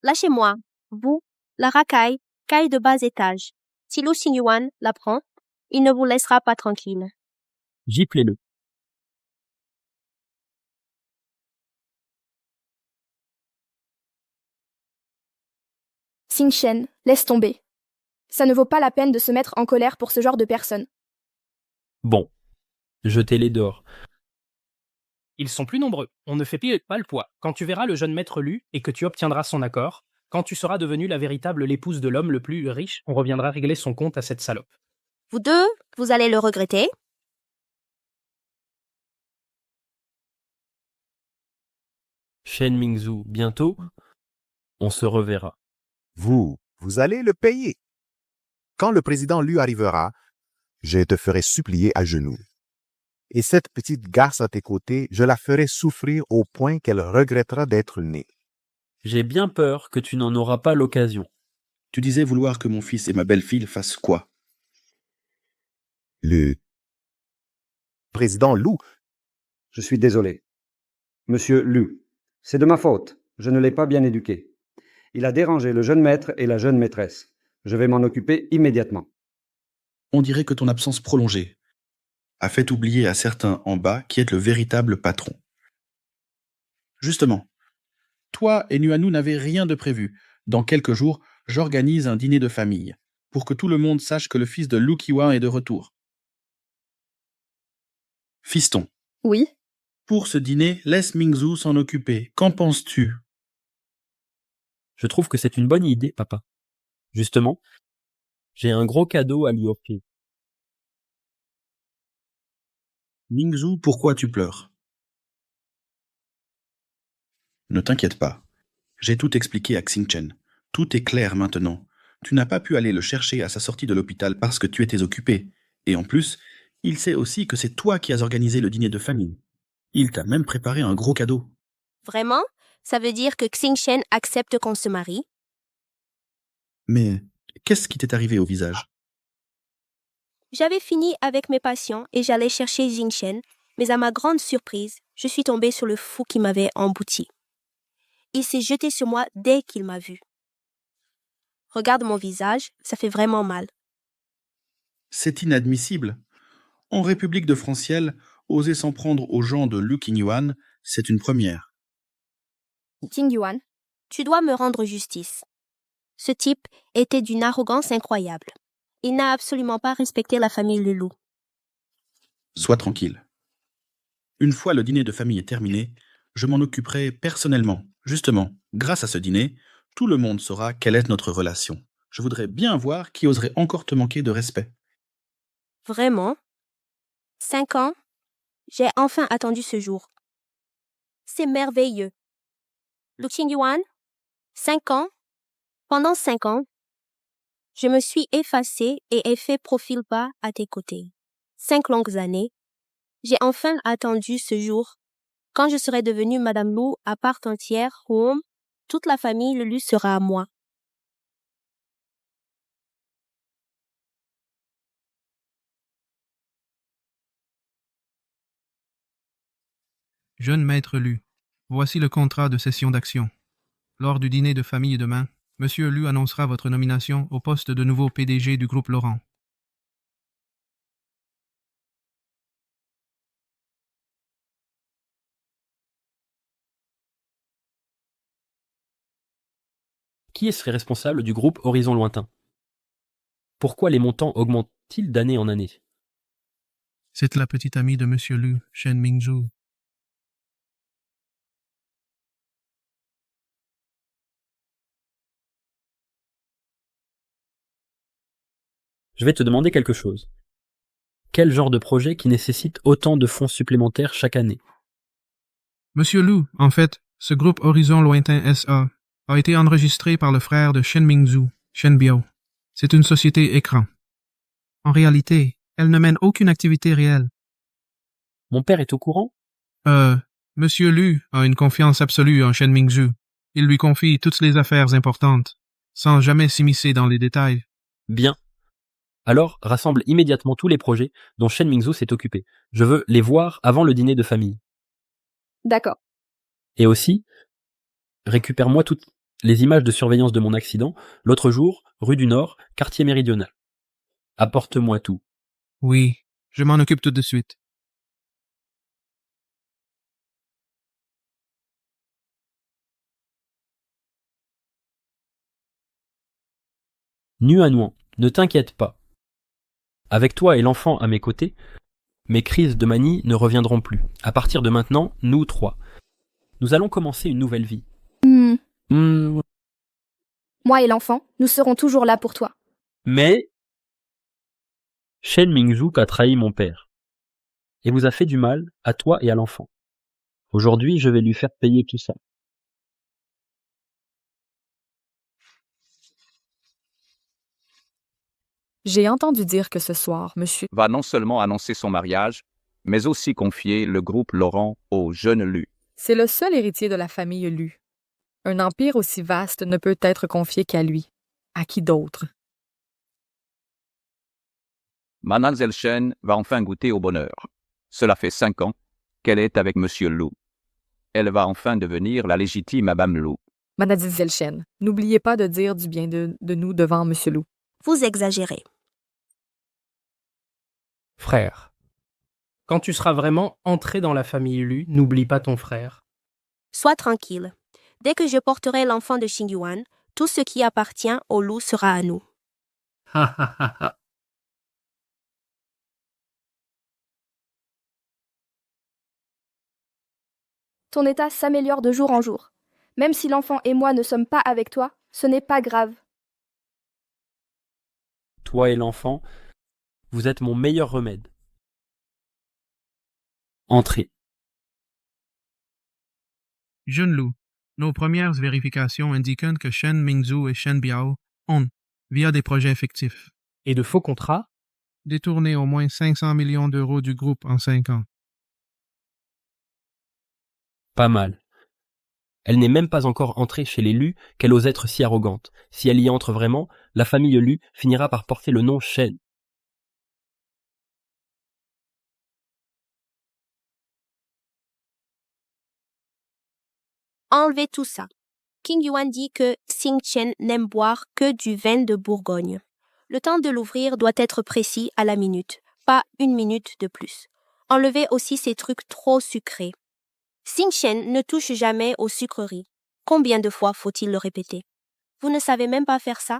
Lâchez-moi, vous, la racaille, caille de bas étage. Si Lu Xingyuan l'apprend, il ne vous laissera pas tranquille. Giflez-le. Xingchen, laisse tomber. Ça ne vaut pas la peine de se mettre en colère pour ce genre de personnes. Bon, jetez-les dehors. Ils sont plus nombreux. On ne fait pas le poids. Quand tu verras le jeune maître Lu et que tu obtiendras son accord, quand tu seras devenue la véritable épouse de l'homme le plus riche, on reviendra régler son compte à cette salope. Vous deux, vous allez le regretter. Shen Mingzhu, bientôt, on se reverra. Vous allez le payer. Quand le président Lu arrivera, je te ferai supplier à genoux. Et cette petite garce à tes côtés, je la ferai souffrir au point qu'elle regrettera d'être née. J'ai bien peur que tu n'en auras pas l'occasion. Tu disais vouloir que mon fils et ma belle-fille fassent quoi? Le président Lu. Je suis désolé. Monsieur Lu, c'est de ma faute. Je ne l'ai pas bien éduqué. Il a dérangé le jeune maître et la jeune maîtresse. Je vais m'en occuper immédiatement. On dirait que ton absence prolongée a fait oublier à certains en bas qui est le véritable patron. Justement, toi et Nuanu n'avez rien de prévu. Dans quelques jours, j'organise un dîner de famille. pour que tout le monde sache que le fils de Lu Qiwa est de retour. Fiston, Oui. pour ce dîner, laisse Mingzhu s'en occuper. Qu'en penses-tu? Je trouve que c'est une bonne idée, papa. Justement, j'ai un gros cadeau à lui offrir. Mingzhu, pourquoi tu pleures? Ne t'inquiète pas. J'ai tout expliqué à Xingchen. Tout est clair maintenant. Tu n'as pas pu aller le chercher à sa sortie de l'hôpital parce que tu étais occupé. Et en plus, il sait aussi que c'est toi qui as organisé le dîner de famille. Il t'a même préparé un gros cadeau. Vraiment? Ça veut dire que Xingchen accepte qu'on se marie? Mais qu'est-ce qui t'est arrivé au visage? J'avais fini avec mes patients et j'allais chercher Xingchen, mais à ma grande surprise, je suis tombée sur le fou qui m'avait embouti. Il s'est jeté sur moi dès qu'il m'a vu. Regarde mon visage, ça fait vraiment mal. C'est inadmissible. En République de Franciel, oser s'en prendre aux gens de Lu Qingyuan, c'est une première. Qingyuan, Tu dois me rendre justice. Ce type était d'une arrogance incroyable. Il n'a absolument pas respecté la famille Lulu. Sois tranquille. Une fois le dîner de famille est terminé, je m'en occuperai personnellement. Justement, grâce à ce dîner, tout le monde saura quelle est notre relation. Je voudrais bien voir qui oserait encore te manquer de respect. Vraiment? 5 ans? J'ai enfin attendu ce jour. C'est merveilleux. Lu Qingyuan? 5 ans? Pendant 5 ans, je me suis effacée et ai fait profil bas à tes côtés. 5 longues années. J'ai enfin attendu ce jour. Quand je serai devenue Madame Lu à part entière, toute la famille Lulu sera à moi. Jeune maître Lu, voici le contrat de cession d'actions. Lors du dîner de famille demain, Monsieur Lu annoncera votre nomination au poste de nouveau PDG du groupe Laurent. Qui serait responsable du groupe Horizon Lointain? Pourquoi les montants augmentent-ils d'année en année? C'est la petite amie de Monsieur Lu, Shen Mingzhu. Je vais te demander quelque chose. Quel genre de projet qui nécessite autant de fonds supplémentaires chaque année? Monsieur Lu, en fait, ce groupe Horizon Lointain S.A. a été enregistré par le frère de Shen Mingzhu, Shen Biao. C'est une société écran. En réalité, elle ne mène aucune activité réelle. Mon père est au courant? Monsieur Lu a une confiance absolue en Shen Mingzhu. Il lui confie toutes les affaires importantes, sans jamais s'immiscer dans les détails. Bien. Alors, rassemble immédiatement tous les projets dont Shen Mingzhu s'est occupé. Je veux les voir avant le dîner de famille. D'accord. Et aussi, récupère-moi toutes les images de surveillance de mon accident, l'autre jour, rue du Nord, quartier méridional. Apporte-moi tout. Oui, je m'en occupe tout de suite. Nuan, ne t'inquiète pas. Avec toi et l'enfant à mes côtés, mes crises de manie ne reviendront plus. À partir de maintenant, nous 3. Nous allons commencer une nouvelle vie. Moi et l'enfant, nous serons toujours là pour toi. Mais Shen Mingzhu a trahi mon père et vous a fait du mal à toi et à l'enfant. Aujourd'hui, je vais lui faire payer tout ça. J'ai entendu dire que ce soir, monsieur va non seulement annoncer son mariage, mais aussi confier le groupe Laurent au jeune Lu. C'est le seul héritier de la famille Lu. Un empire aussi vaste ne peut être confié qu'à lui. À qui d'autre? Mademoiselle Shen va enfin goûter au bonheur. Cela fait 5 ans qu'elle est avec Monsieur Lu. Elle va enfin devenir la légitime Madame Lu. Mademoiselle Shen, n'oubliez pas de dire du bien de nous devant monsieur Lu. Vous exagérez. Frère, quand tu seras vraiment entré dans la famille Lu, n'oublie pas ton frère. Sois tranquille. Dès que je porterai l'enfant de Xingyuan, tout ce qui appartient au loup sera à nous. Ha ha ha ha. Ton état s'améliore de jour en jour. Même si l'enfant et moi ne sommes pas avec toi, ce n'est pas grave. Toi et l'enfant, vous êtes mon meilleur remède. Entrez. Jeune Lu, nos premières vérifications indiquent que Shen Mingzhu et Shen Biao ont, via des projets fictifs, Et de faux contrats? détourné au moins 500 millions d'euros du groupe en 5 ans. Pas mal. Elle n'est même pas encore entrée chez les Lu qu'elle ose être si arrogante. Si elle y entre vraiment, la famille Lu finira par porter le nom Shen. Enlevez tout ça. King Yuan dit que Xing Chen n'aime boire que du vin de Bourgogne. Le temps de l'ouvrir doit être précis à la minute, pas 1 minute de plus. Enlevez aussi ces trucs trop sucrés. Xing Chen ne touche jamais aux sucreries. Combien de fois faut-il le répéter? Vous ne savez même pas faire ça?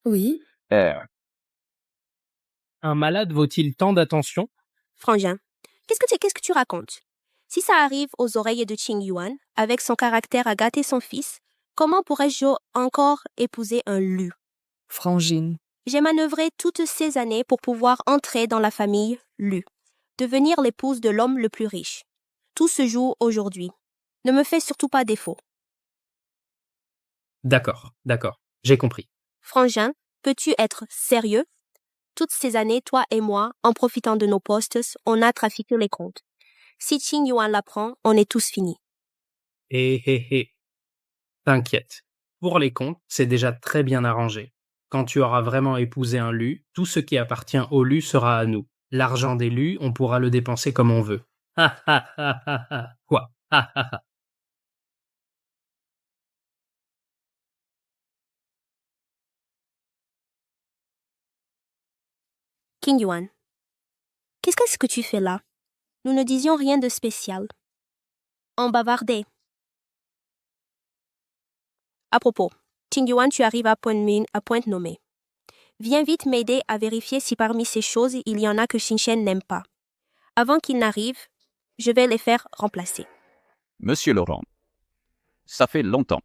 Oui. Un malade vaut-il tant d'attention? Frangin, qu'est-ce que tu racontes? Si ça arrive aux oreilles de Qing Yuan, avec son caractère à gâter son fils, comment pourrais-je encore épouser un Lu? Frangine. J'ai manœuvré toutes ces années pour pouvoir entrer dans la famille Lu, devenir l'épouse de l'homme le plus riche. Tout se joue aujourd'hui. Ne me fais surtout pas défaut. D'accord, j'ai compris. Frangin, peux-tu être sérieux? Toutes ces années, toi et moi, en profitant de nos postes, on a trafiqué les comptes. Si Qing Yuan l'apprend, on est tous finis. T'inquiète. Pour les comptes, c'est déjà très bien arrangé. Quand tu auras vraiment épousé un Lu, tout ce qui appartient au Lu sera à nous. L'argent des Lu, on pourra le dépenser comme on veut. Ha ha ha ha ha. Quoi? Ha ha ha. King Yuan, qu'est-ce que tu fais là? Nous ne disions rien de spécial. On bavardait. À propos, Qing Yuan, tu arrives à Pointe-Nommée. Viens vite m'aider à vérifier si parmi ces choses, il y en a que Xing Chen n'aime pas. Avant qu'il n'arrive, je vais les faire remplacer. Monsieur Laurent, ça fait longtemps.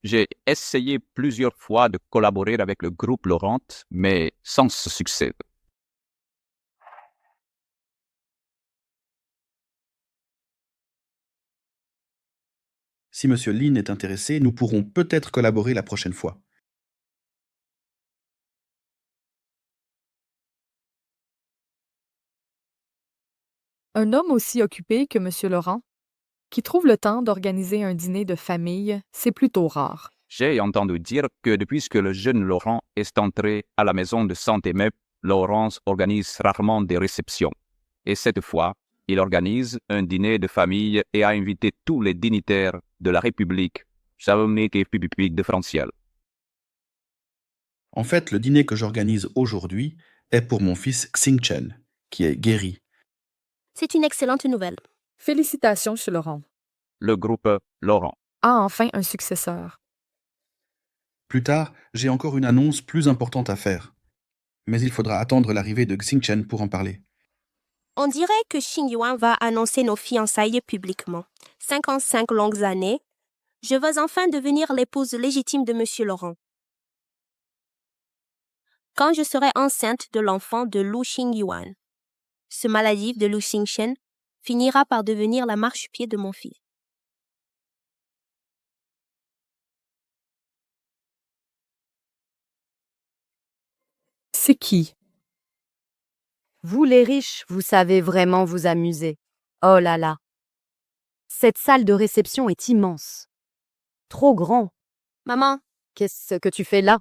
J'ai essayé plusieurs fois de collaborer avec le groupe Laurent, mais sans succès. Si Monsieur Lin est intéressé, nous pourrons peut-être collaborer la prochaine fois. Un homme aussi occupé que M. Laurent, qui trouve le temps d'organiser un dîner de famille, c'est plutôt rare. J'ai entendu dire que depuis que le jeune Laurent est entré à la maison de Saint-Aimé, Laurence organise rarement des réceptions. Et cette fois, il organise un dîner de famille et a invité tous les dignitaires de la République islamique et publique de Franciel. En fait, le dîner que j'organise aujourd'hui est pour mon fils Xing Chen, qui est guéri. C'est une excellente nouvelle. Félicitations, M. Laurent. Le groupe Laurent a enfin un successeur. Plus tard, j'ai encore une annonce plus importante à faire. Mais il faudra attendre l'arrivée de Xing Chen pour en parler. On dirait que Qing Yuan va annoncer nos fiançailles publiquement. 55 longues années. Je veux enfin devenir l'épouse légitime de M. Laurent. Quand je serai enceinte de l'enfant de Lu Xingyuan, ce maladif de Lu Xingchen finira par devenir la marchepied de mon fils. C'est qui? Vous les riches, vous savez vraiment vous amuser. Oh là là. Cette salle de réception est immense. Trop grand. Maman. Qu'est-ce que tu fais là?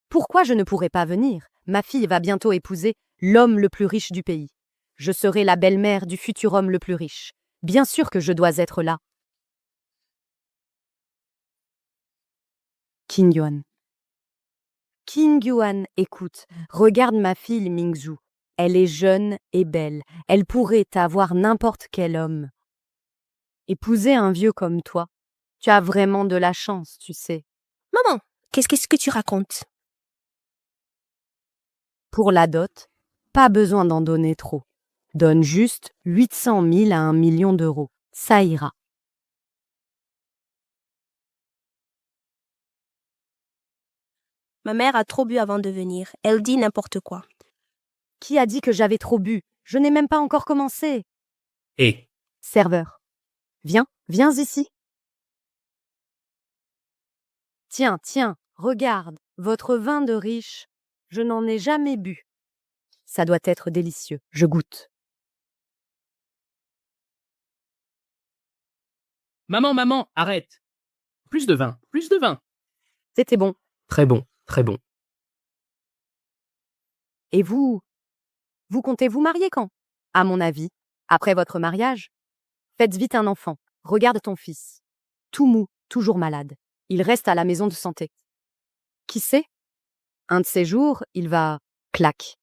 Pourquoi je ne pourrais pas venir? Ma fille va bientôt épouser l'homme le plus riche du pays. Je serai la belle-mère du futur homme le plus riche. Bien sûr que je dois être là. Qing Yuan. Qing Yuan, écoute, regarde ma fille Mingzhu. Elle est jeune et belle. Elle pourrait avoir n'importe quel homme. Épouser un vieux comme toi. Tu as vraiment de la chance, tu sais. Maman, qu'est-ce que tu racontes? Pour la dot, pas besoin d'en donner trop. Donne juste 800 000 à 1 million d'euros. Ça ira. Ma mère a trop bu avant de venir. Elle dit n'importe quoi. Qui a dit que j'avais trop bu? Je n'ai même pas encore commencé. Et Serveur. Viens ici. Tiens, regarde, votre vin de riche. Je n'en ai jamais bu. Ça doit être délicieux. Je goûte. Maman, arrête. Plus de vin, plus de vin. C'était bon. Très bon, très bon. Et vous comptez vous marier quand? À mon avis, après votre mariage. Faites vite un enfant. Regarde ton fils. Tout mou, toujours malade. Il reste à la maison de santé. Qui sait? Un de ces jours, il va... clac.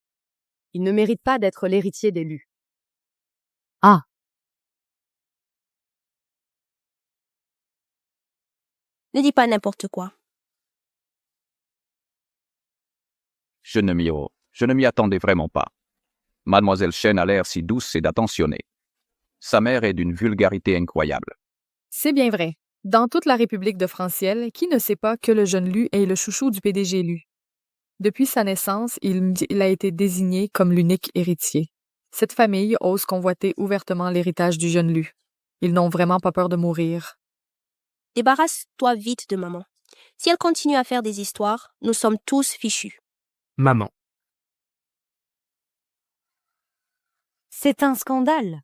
Il ne mérite pas d'être l'héritier d'élu. Ah! Ne dis pas n'importe quoi. Je ne m'y attendais vraiment pas. Mademoiselle Chen a l'air si douce et attentionnée. Sa mère est d'une vulgarité incroyable. C'est bien vrai. Dans toute la République de Franciel, qui ne sait pas que le jeune Lu est le chouchou du PDG Lu? Depuis sa naissance, il a été désigné comme l'unique héritier. Cette famille ose convoiter ouvertement l'héritage du jeune Lu. Ils n'ont vraiment pas peur de mourir. Débarrasse-toi vite de maman. Si elle continue à faire des histoires, nous sommes tous fichus. Maman. C'est un scandale.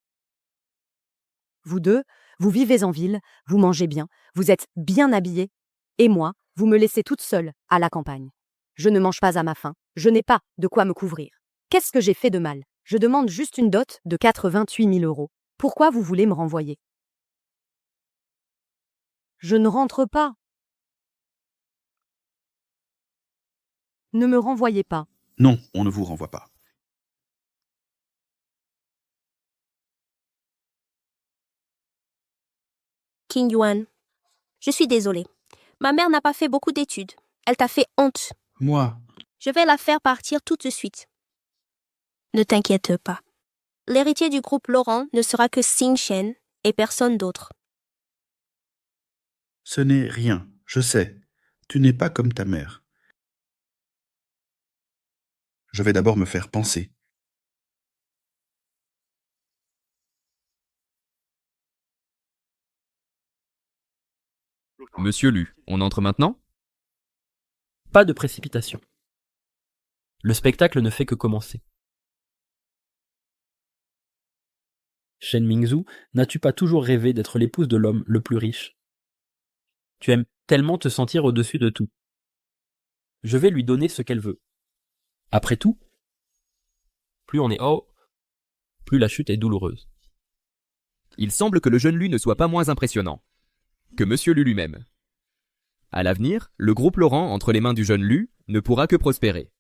Vous deux, vous vivez en ville, vous mangez bien, vous êtes bien habillés, et moi, vous me laissez toute seule à la campagne. Je ne mange pas à ma faim, je n'ai pas de quoi me couvrir. Qu'est-ce que j'ai fait de mal? Je demande juste une dot de 88 000 euros. Pourquoi vous voulez me renvoyer? Je ne rentre pas. Ne me renvoyez pas. Non, on ne vous renvoie pas. King Yuan, je suis désolée. Ma mère n'a pas fait beaucoup d'études. Elle t'a fait honte. Moi, Je vais la faire partir tout de suite. Ne t'inquiète pas. L'héritier du groupe Laurent ne sera que Xing Shen et personne d'autre. ce n'est rien, je sais. Tu n'es pas comme ta mère. Je vais d'abord me faire panser. Monsieur Lu, on entre maintenant? Pas de précipitation. Le spectacle ne fait que commencer. Shen Mingzhu, n'as-tu pas toujours rêvé d'être l'épouse de l'homme le plus riche? Tu aimes tellement te sentir au-dessus de tout. Je vais lui donner ce qu'elle veut. Après tout, plus on est haut, plus la chute est douloureuse. Il semble que le jeune Lu ne soit pas moins impressionnant que Monsieur Lu lui-même. À l'avenir, le groupe Laurent entre les mains du jeune Lu ne pourra que prospérer.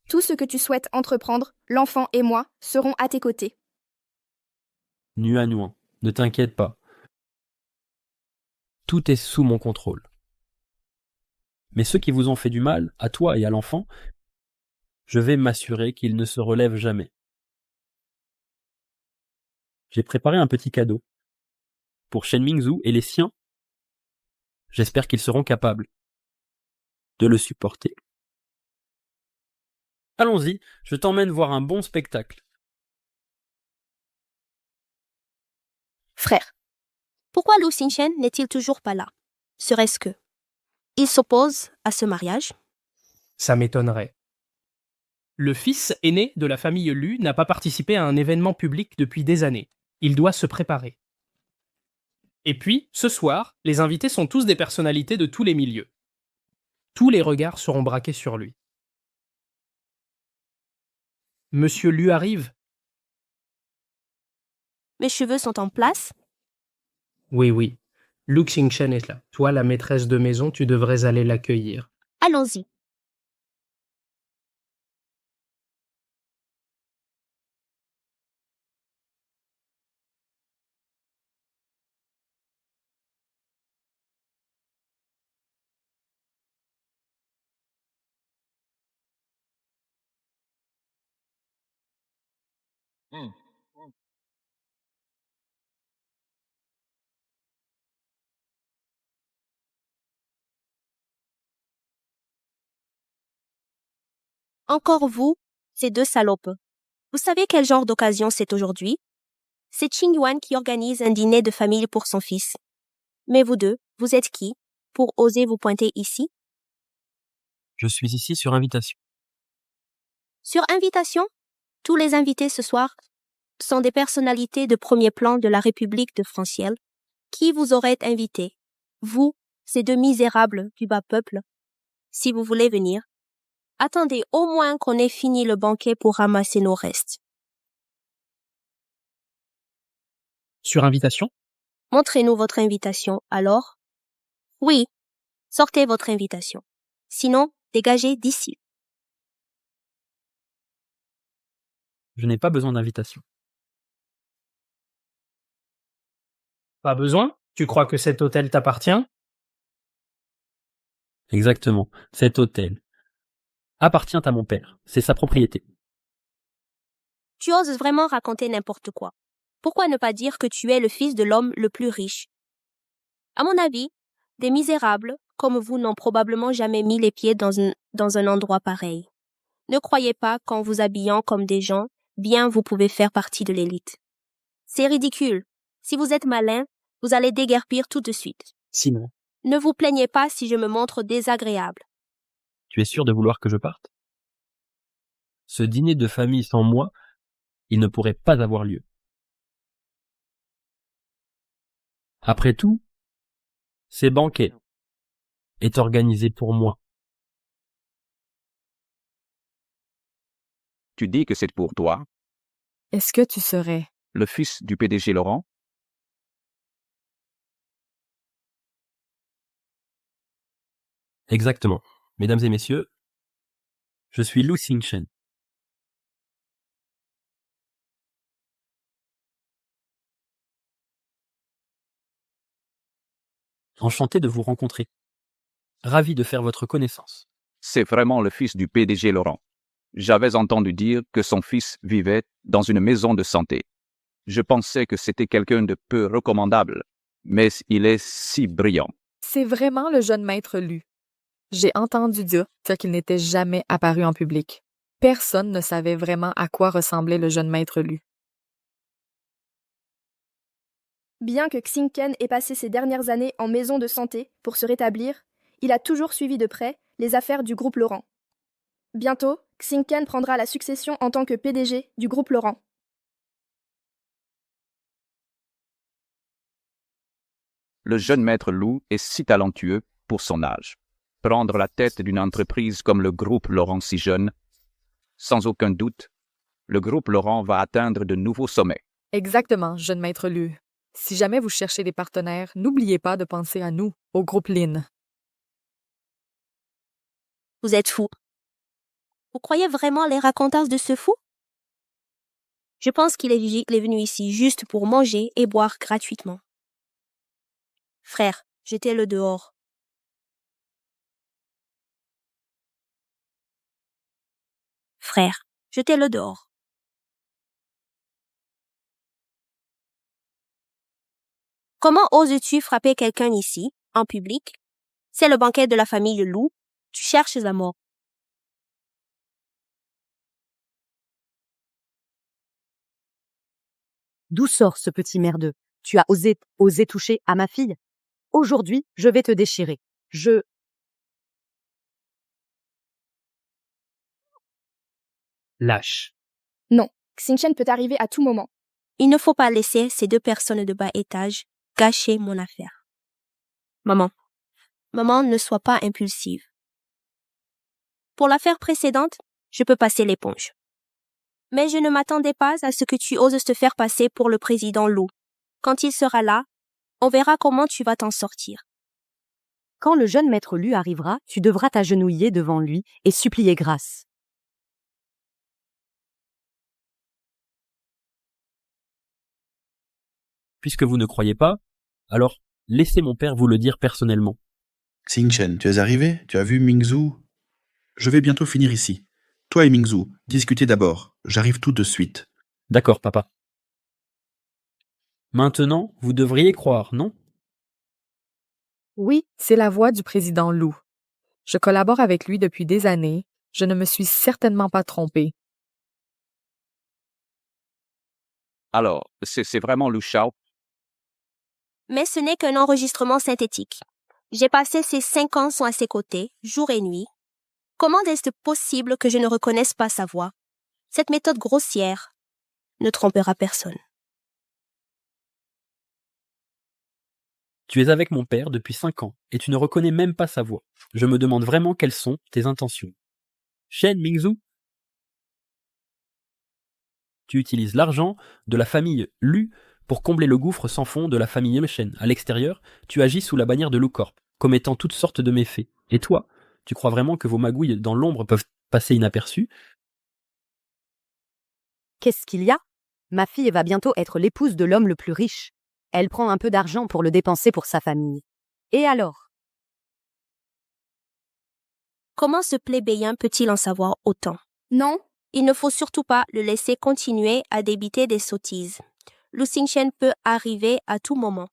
Tout ce que tu souhaites entreprendre, l'enfant et moi serons à tes côtés. Nuan, ne t'inquiète pas. Tout est sous mon contrôle. Mais ceux qui vous ont fait du mal, à toi et à l'enfant, je vais m'assurer qu'ils ne se relèvent jamais. J'ai préparé un petit cadeau. Pour Shen Mingzhu et les siens, j'espère qu'ils seront capables de le supporter. Allons-y, je t'emmène voir un bon spectacle. Frère, pourquoi Lu Xingchen n'est-il toujours pas là? Serait-ce que il s'oppose à ce mariage? Ça m'étonnerait. Le fils aîné de la famille Lu n'a pas participé à un événement public depuis des années. Il doit se préparer. Et puis, ce soir, les invités sont tous des personnalités de tous les milieux. Tous les regards seront braqués sur lui. Monsieur Lu arrive? Mes cheveux sont en place? Oui. Lu Xingchen est là. Toi, la maîtresse de maison, tu devrais aller l'accueillir. Allons-y. Encore vous, ces deux salopes. Vous savez quel genre d'occasion c'est aujourd'hui? C'est Qing Yuan qui organise un dîner de famille pour son fils. Mais vous deux, vous êtes qui pour oser vous pointer ici? Je suis ici sur invitation. Sur invitation? Tous les invités ce soir sont des personnalités de premier plan de la République de Franciel. Qui vous aurait invité? Vous, ces deux misérables du bas peuple. Si vous voulez venir, attendez au moins qu'on ait fini le banquet pour ramasser nos restes. Sur invitation? Montrez-nous votre invitation, alors. Oui, sortez votre invitation. Sinon, dégagez d'ici. Je n'ai pas besoin d'invitation. Pas besoin? Tu crois que cet hôtel t'appartient? Exactement. Cet hôtel appartient à mon père. C'est sa propriété. Tu oses vraiment raconter n'importe quoi. Pourquoi ne pas dire que tu es le fils de l'homme le plus riche? À mon avis, des misérables comme vous n'ont probablement jamais mis les pieds dans un endroit pareil. Ne croyez pas qu'en vous habillant comme des gens, bien vous pouvez faire partie de l'élite. C'est ridicule. Si vous êtes malin, vous allez déguerpir tout de suite. Sinon, Ne vous plaignez pas si je me montre désagréable. tu es sûr de vouloir que je parte? Ce dîner de famille sans moi, il ne pourrait pas avoir lieu. Après tout, ces banquets est organisé pour moi. Tu dis que c'est pour toi, Est-ce que tu serais le fils du PDG Laurent? Exactement. Mesdames et messieurs, je suis Lu Xingchen. Enchanté de vous rencontrer. Ravi de faire votre connaissance. C'est vraiment le fils du PDG Laurent. J'avais entendu dire que son fils vivait dans une maison de santé. Je pensais que c'était quelqu'un de peu recommandable, mais il est si brillant. C'est vraiment le jeune maître Lu. J'ai entendu dire qu'il n'était jamais apparu en public. Personne ne savait vraiment à quoi ressemblait le jeune maître Lu. Bien que Xingken ait passé ses dernières années en maison de santé pour se rétablir, il a toujours suivi de près les affaires du groupe Laurent. Bientôt, Xingken prendra la succession en tant que PDG du groupe Laurent. Le jeune maître Lou est si talentueux pour son âge. Prendre la tête d'une entreprise comme le groupe Laurent si jeune, sans aucun doute, le groupe Laurent va atteindre de nouveaux sommets. Exactement, jeune maître Lu. Si jamais vous cherchez des partenaires, n'oubliez pas de penser à nous, au groupe Lin. Vous êtes fou. Vous croyez vraiment les racontages de ce fou? Je pense qu'il est venu ici juste pour manger et boire gratuitement. Frère, jetez-le dehors. Frère, jetez-le dehors. Comment oses-tu frapper quelqu'un ici, en public? C'est le banquet de la famille Lou. Tu cherches la mort. D'où sort ce petit merdeux? Tu as osé toucher à ma fille? Aujourd'hui, je vais te déchirer. Lâche. Non, Xingchen peut arriver à tout moment. Il ne faut pas laisser ces deux personnes de bas étage gâcher mon affaire. Maman, ne sois pas impulsive. Pour l'affaire précédente, je peux passer l'éponge. Mais je ne m'attendais pas à ce que tu oses te faire passer pour le président Lou. Quand il sera là, on verra comment tu vas t'en sortir. Quand le jeune maître Lu arrivera, tu devras t'agenouiller devant lui et supplier grâce. Puisque vous ne croyez pas, alors laissez mon père vous le dire personnellement. Xingchen, tu es arrivé? Tu as vu Mingzhu? Je vais bientôt finir ici. Toi et Mingzhu, discutez d'abord. J'arrive tout de suite. D'accord, papa. Maintenant, vous devriez croire, non? Oui, c'est la voix du président Lou. Je collabore avec lui depuis des années. Je ne me suis certainement pas trompé. Alors, c'est vraiment Lou Shao? Mais ce n'est qu'un enregistrement synthétique. J'ai passé ces 5 ans à ses côtés, jour et nuit. Comment est-ce possible que je ne reconnaisse pas sa voix? Cette méthode grossière ne trompera personne. Tu es avec mon père depuis 5 ans et tu ne reconnais même pas sa voix. Je me demande vraiment quelles sont tes intentions. Shen Mingzhu, tu utilises l'argent de la famille Lu pour combler le gouffre sans fond de la famille Shen. À l'extérieur, tu agis sous la bannière de Lu Corp, commettant toutes sortes de méfaits. Et toi, tu crois vraiment que vos magouilles dans l'ombre peuvent passer inaperçues? Qu'est-ce qu'il y a? Ma fille va bientôt être l'épouse de l'homme le plus riche. Elle prend un peu d'argent pour le dépenser pour sa famille. Et alors? Comment ce plébéien peut-il en savoir autant? Non. Il ne faut surtout pas le laisser continuer à débiter des sottises. Lu Xingchen peut arriver à tout moment.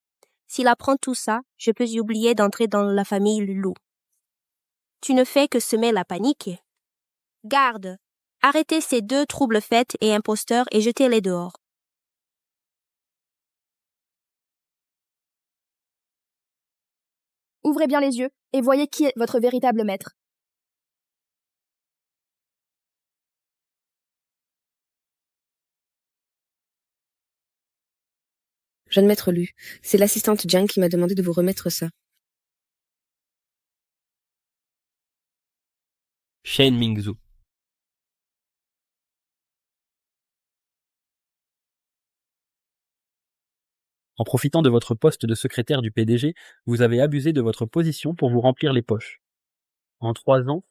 S'il apprend tout ça, je peux y oublier d'entrer dans la famille Lu. Tu ne fais que semer la panique. Garde! Arrêtez ces 2 troubles-fêtes et imposteurs et jetez-les dehors. Ouvrez bien les yeux et voyez qui est votre véritable maître. Jeune maître Lu, c'est l'assistante Jiang qui m'a demandé de vous remettre ça. Shen Mingzhu. En profitant de votre poste de secrétaire du PDG, vous avez abusé de votre position pour vous remplir les poches. En 3 ans,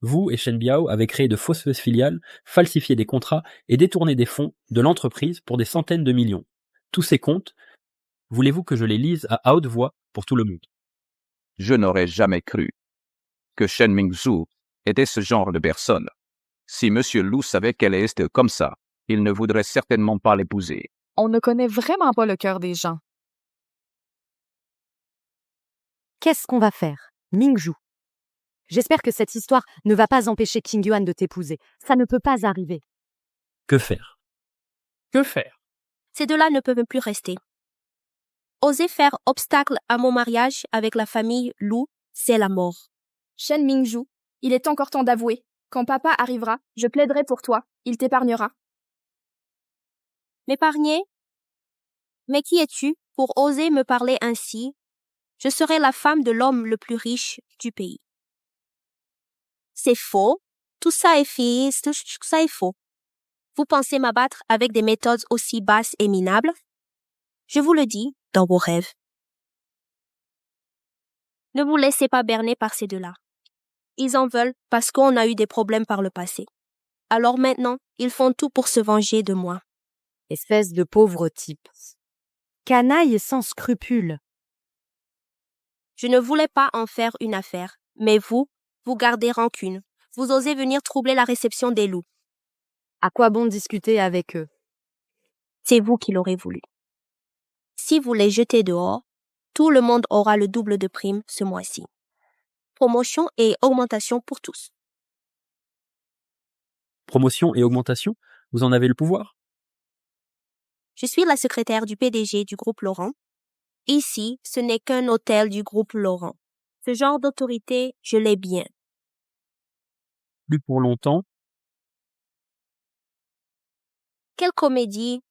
vous et Shen Biao avez créé de fausses filiales, falsifié des contrats et détourné des fonds de l'entreprise pour des centaines de millions. Tous ces comptes, voulez-vous que je les lise à haute voix pour tout le monde? Je n'aurais jamais cru que Shen Mingzhu était ce genre de personne. Si Monsieur Lu savait qu'elle est comme ça, il ne voudrait certainement pas l'épouser. On ne connaît vraiment pas le cœur des gens. Qu'est-ce qu'on va faire? Mingzhu. J'espère que cette histoire ne va pas empêcher King Yuan de t'épouser. Ça ne peut pas arriver. Que faire? Que faire? Ces 2-là ne peuvent plus rester. Oser faire obstacle à mon mariage avec la famille Lu, c'est la mort. Shen Mingzhu, il est encore temps d'avouer. Quand papa arrivera, je plaiderai pour toi. Il t'épargnera. M'épargner? Mais qui es-tu pour oser me parler ainsi? Je serai la femme de l'homme le plus riche du pays. C'est faux. Tout ça est faux. Vous pensez m'abattre avec des méthodes aussi basses et minables? Je vous le dis, dans vos rêves. Ne vous laissez pas berner par ces 2-là. Ils en veulent parce qu'on a eu des problèmes par le passé. Alors maintenant, ils font tout pour se venger de moi. Espèce de pauvre type. Canaille sans scrupules. Je ne voulais pas en faire une affaire, mais vous gardez rancune. Vous osez venir troubler la réception des loups. À quoi bon discuter avec eux? C'est vous qui l'aurez voulu. Si vous les jetez dehors, tout le monde aura le double de prime ce mois-ci. Promotion et augmentation pour tous. Promotion et augmentation? Vous en avez le pouvoir? Je suis la secrétaire du PDG du groupe Laurent. Ici, ce n'est qu'un hôtel du groupe Laurent. Ce genre d'autorité, je l'ai bien. Plus pour longtemps. Quelle comédie!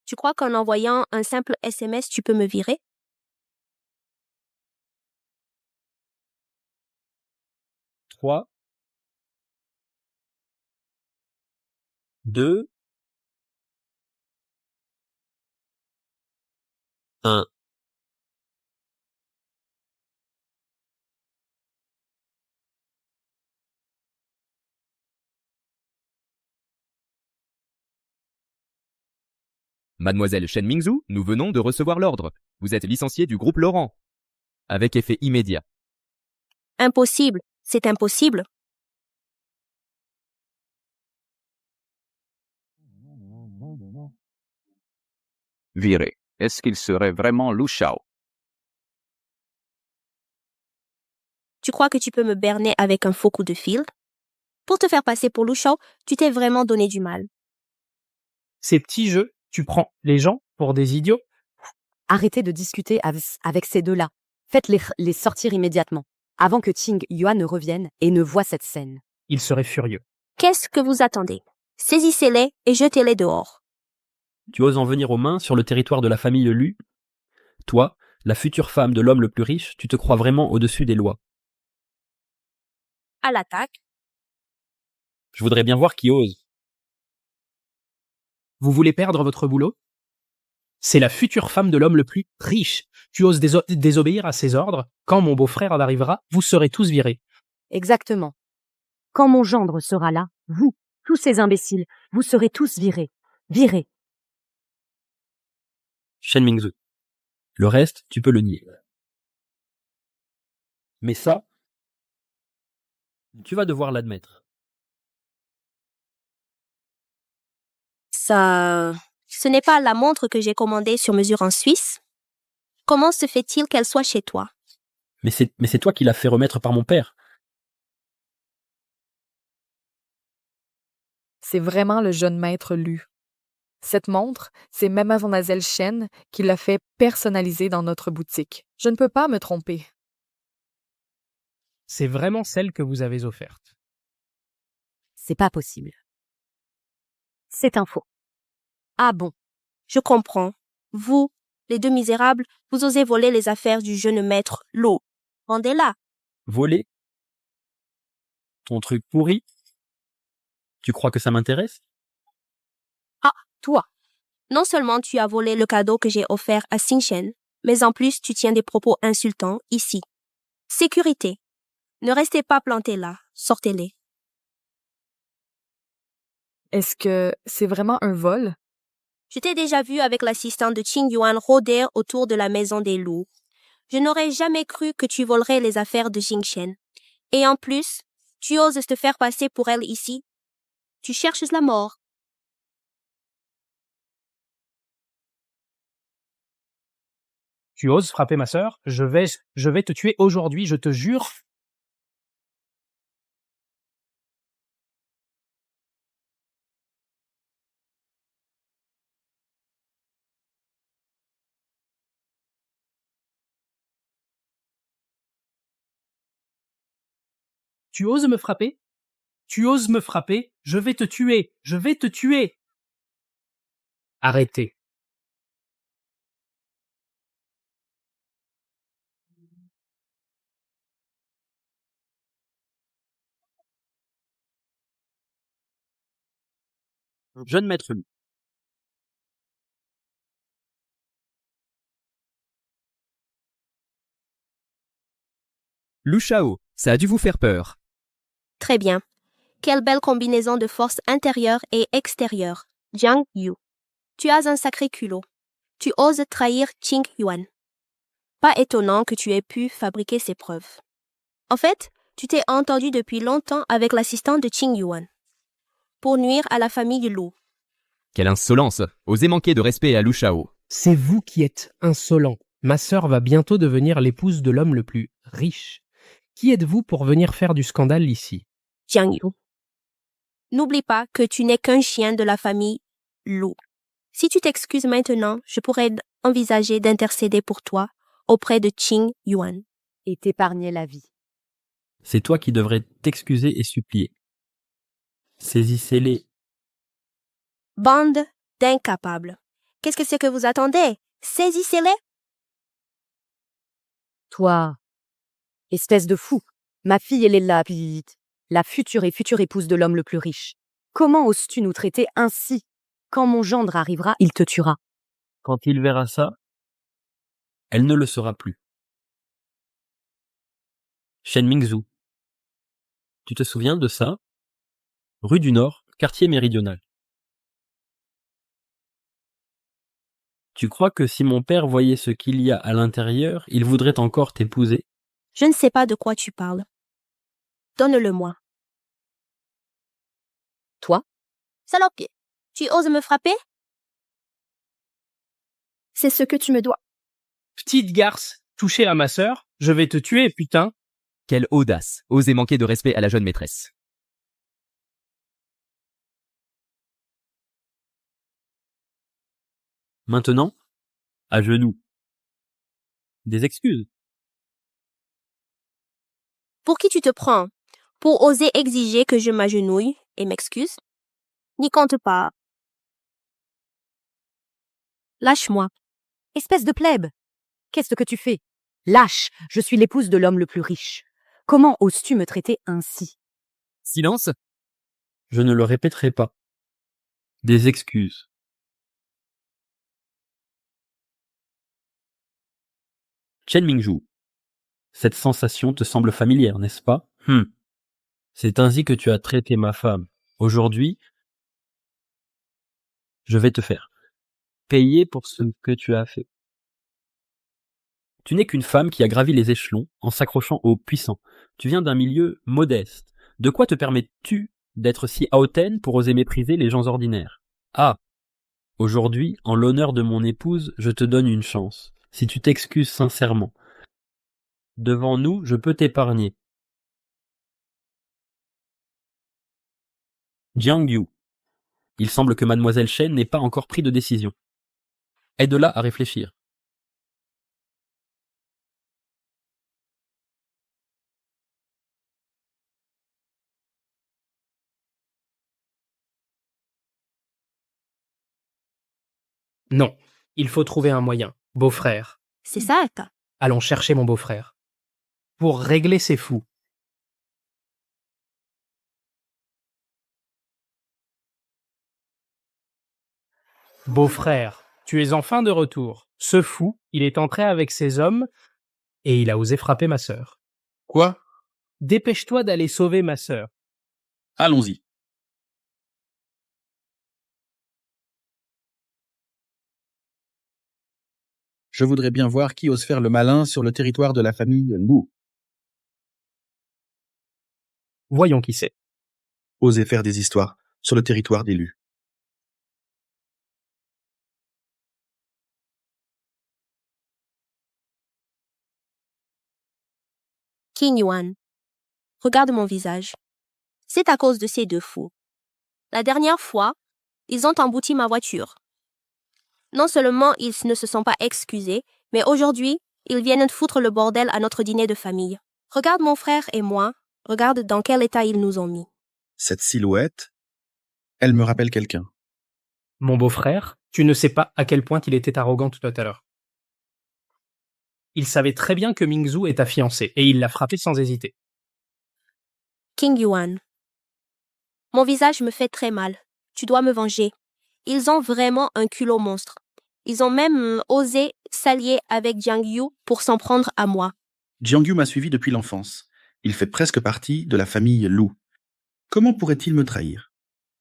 Tu crois qu'en envoyant un simple SMS, tu peux me virer? Trois, 2, 1. Mademoiselle Shen Mingzhu, nous venons de recevoir l'ordre. Vous êtes licenciée du groupe Laurent. Avec effet immédiat. Impossible, c'est impossible. viré. Est-ce qu'il serait vraiment Lu Shao? Tu crois que tu peux me berner avec un faux coup de fil? Pour te faire passer pour Lu Shao, tu t'es vraiment donné du mal. Ces petits jeux, tu prends les gens pour des idiots? Arrêtez de discuter avec ces deux-là. Faites-les sortir immédiatement, avant que Qing Yuan ne revienne et ne voie cette scène. Il serait furieux. Qu'est-ce que vous attendez? Saisissez-les et jetez-les dehors. Tu oses en venir aux mains sur le territoire de la famille Lu? Toi, la future femme de l'homme le plus riche, tu te crois vraiment au-dessus des lois. À l'attaque. Je voudrais bien voir qui ose. Vous voulez perdre votre boulot? C'est la future femme de l'homme le plus riche. Tu oses désobéir à ses ordres? Quand mon beau-frère arrivera, vous serez tous virés. Exactement. Quand mon gendre sera là, vous, tous ces imbéciles, vous serez tous virés. Virés. Shen Mingzhu. Le reste, tu peux le nier. Mais ça, tu vas devoir l'admettre. Ça... Ce n'est pas la montre que j'ai commandée sur mesure en Suisse? Comment se fait-il qu'elle soit chez toi? Mais c'est toi qui l'as fait remettre par mon père. C'est vraiment le jeune maître Lu. Cette montre, c'est même Mademoiselle Chen qui l'a fait personnaliser dans notre boutique. Je ne peux pas me tromper. C'est vraiment celle que vous avez offerte. C'est pas possible. C'est un faux. Ah bon? Je comprends. Vous, les deux misérables, vous osez voler les affaires du jeune maître Lu. Rendez-la. Voler? Ton truc pourri? Tu crois que ça m'intéresse? Ah, toi. Non seulement tu as volé le cadeau que j'ai offert à Xingchen, mais en plus tu tiens des propos insultants ici. Sécurité. Ne restez pas plantés là. Sortez-les. Est-ce que c'est vraiment un vol? Je t'ai déjà vu avec l'assistant de Qing Yuan rôder autour de la maison des loups. Je n'aurais jamais cru que tu volerais les affaires de Xingchen. Et en plus, tu oses te faire passer pour elle ici. Tu cherches la mort. Tu oses frapper ma sœur? Je vais te tuer aujourd'hui, je te jure. Tu oses me frapper? Tu oses me frapper? Je vais te tuer! Je vais te tuer! Arrêtez. Jeune maître Lu. Lu Shao, ça a dû vous faire peur. Très bien. Quelle belle combinaison de forces intérieures et extérieures. Jiang Yu. Tu as un sacré culot. Tu oses trahir Qing Yuan. Pas étonnant que tu aies pu fabriquer ces preuves. En fait, tu t'es entendu depuis longtemps avec l'assistant de Qing Yuan. Pour nuire à la famille Lu. Quelle insolence! Osez manquer de respect à Lu Shao. C'est vous qui êtes insolent. Ma sœur va bientôt devenir l'épouse de l'homme le plus riche. Qui êtes-vous pour venir faire du scandale ici? Jiang Yu. N'oublie pas que tu n'es qu'un chien de la famille Lu. Si tu t'excuses maintenant, je pourrais envisager d'intercéder pour toi auprès de Qing Yuan. Et t'épargner la vie. C'est toi qui devrais t'excuser et supplier. Saisissez-les. Bande d'incapables. Qu'est-ce que c'est que vous attendez? Saisissez-les. Toi, espèce de fou, ma fille elle est là, la future épouse de l'homme le plus riche. Comment oses-tu nous traiter ainsi? Quand mon gendre arrivera, il te tuera. Quand il verra ça, elle ne le sera plus. Shen Mingzhu. Tu te souviens de ça? Rue du Nord, quartier méridional. Tu crois que si mon père voyait ce qu'il y a à l'intérieur, il voudrait encore t'épouser? Je ne sais pas de quoi tu parles. Donne-le-moi. Toi? Salope, tu oses me frapper? C'est ce que tu me dois. Petite garce, toucher à ma sœur, je vais te tuer, putain. Quelle audace, oser manquer de respect à la jeune maîtresse. Maintenant, à genoux. Des excuses. Pour qui tu te prends? Pour oser exiger que je m'agenouille et m'excuse? N'y compte pas. Lâche-moi. Espèce de plèbe! Qu'est-ce que tu fais? Lâche! Je suis l'épouse de l'homme le plus riche. Comment oses-tu me traiter ainsi? Silence. Je ne le répéterai pas. Des excuses. Chen Mingzhu, cette sensation te semble familière, n'est-ce pas? C'est ainsi que tu as traité ma femme. Aujourd'hui, je vais te faire payer pour ce que tu as fait. Tu n'es qu'une femme qui a gravi les échelons en s'accrochant aux puissants. Tu viens d'un milieu modeste. De quoi te permets-tu d'être si hautaine pour oser mépriser les gens ordinaires? Ah! Aujourd'hui, en l'honneur de mon épouse, je te donne une chance. Si tu t'excuses sincèrement. Devant nous, je peux t'épargner. Jiang Yu. Il semble que mademoiselle Chen n'ait pas encore pris de décision. Aide-la à réfléchir. Non, il faut trouver un moyen. Beau-frère. C'est ça, Aka. Allons chercher mon beau-frère. Pour régler ces fous. Beau-frère, tu es enfin de retour. Ce fou, il est entré avec ses hommes et il a osé frapper ma sœur. Quoi? Dépêche-toi d'aller sauver ma sœur. Allons-y. Je voudrais bien voir qui ose faire le malin sur le territoire de la famille Lu. Voyons qui c'est. Oser faire des histoires sur le territoire des Lu. Qing Yuan. Regarde mon visage. C'est à cause de ces deux fous. La dernière fois, ils ont embouti ma voiture. Non seulement ils ne se sont pas excusés, mais aujourd'hui, ils viennent foutre le bordel à notre dîner de famille. Regarde mon frère et moi, regarde dans quel état ils nous ont mis. Cette silhouette, elle me rappelle quelqu'un. Mon beau-frère, tu ne sais pas à quel point il était arrogant tout à l'heure. Il savait très bien que Mingzhu est ta fiancée et il l'a frappé sans hésiter. Qing Yuan. Mon visage me fait très mal. Tu dois me venger. Ils ont vraiment un culot monstre. Ils ont même osé s'allier avec Jiang Yu pour s'en prendre à moi. Jiang Yu m'a suivi depuis l'enfance. Il fait presque partie de la famille Lu. Comment pourrait-il me trahir?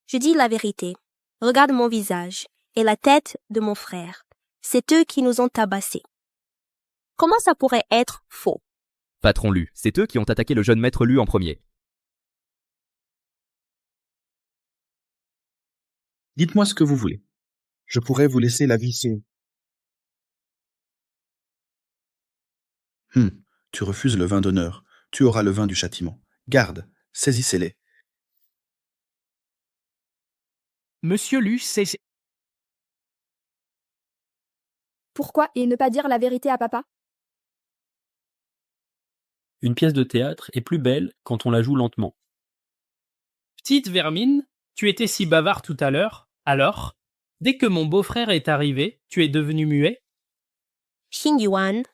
Je dis la vérité. Regarde mon visage et la tête de mon frère. C'est eux qui nous ont tabassés. Comment ça pourrait être faux? Patron Lu, c'est eux qui ont attaqué le jeune maître Lu en premier. Dites-moi ce que vous voulez. Je pourrais vous laisser la vie sauve. Tu refuses le vin d'honneur. Tu auras le vin du châtiment. Garde, saisissez-les. Monsieur Lu, c'est... Pourquoi et ne pas dire la vérité à papa? Une pièce de théâtre est plus belle quand on la joue lentement. Petite vermine, tu étais si bavard tout à l'heure, alors, dès que mon beau-frère est arrivé, tu es devenu muet? Qing Yuan,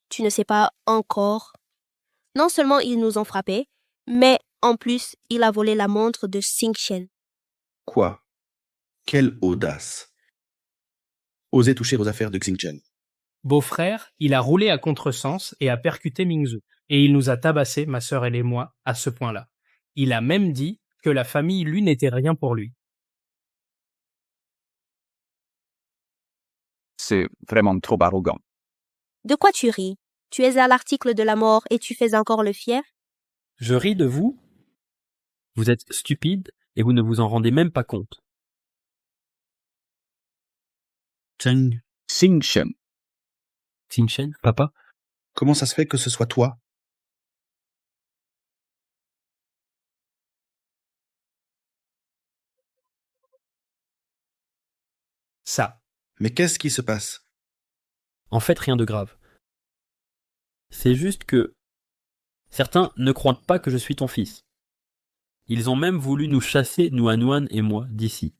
tu ne sais pas encore. Non seulement ils nous ont frappés, mais en plus, il a volé la montre de Xingchen. Quoi? Quelle audace! Oser toucher aux affaires de Xingchen. Beau-frère, il a roulé à contresens et a percuté Mingzhu. Et il nous a tabassés, ma sœur et moi, à ce point-là. Il a même dit que la famille Lu n'était rien pour lui. C'est vraiment trop arrogant. De quoi tu ris? Tu es à l'article de la mort et tu fais encore le fier? Je ris de vous? Vous êtes stupide et vous ne vous en rendez même pas compte. Cheng Xingchen. Xingchen, papa? Comment ça se fait que ce soit toi? Ça. Mais qu'est-ce qui se passe? En fait, rien de grave. C'est juste que certains ne croient pas que je suis ton fils. Ils ont même voulu nous chasser, Nuan et moi, d'ici.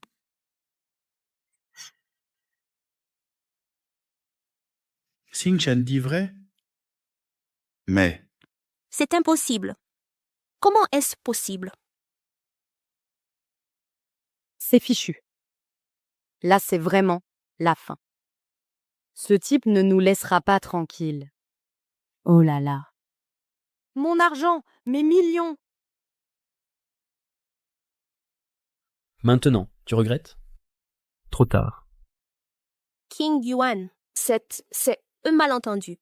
Xingchen dit vrai? Mais C'est impossible. Comment est-ce possible? C'est fichu. Là, c'est vraiment la fin. Ce type ne nous laissera pas tranquilles. Oh là là. Mon argent, mes millions. Maintenant, tu regrettes? Trop tard. King Yuan, c'est un malentendu.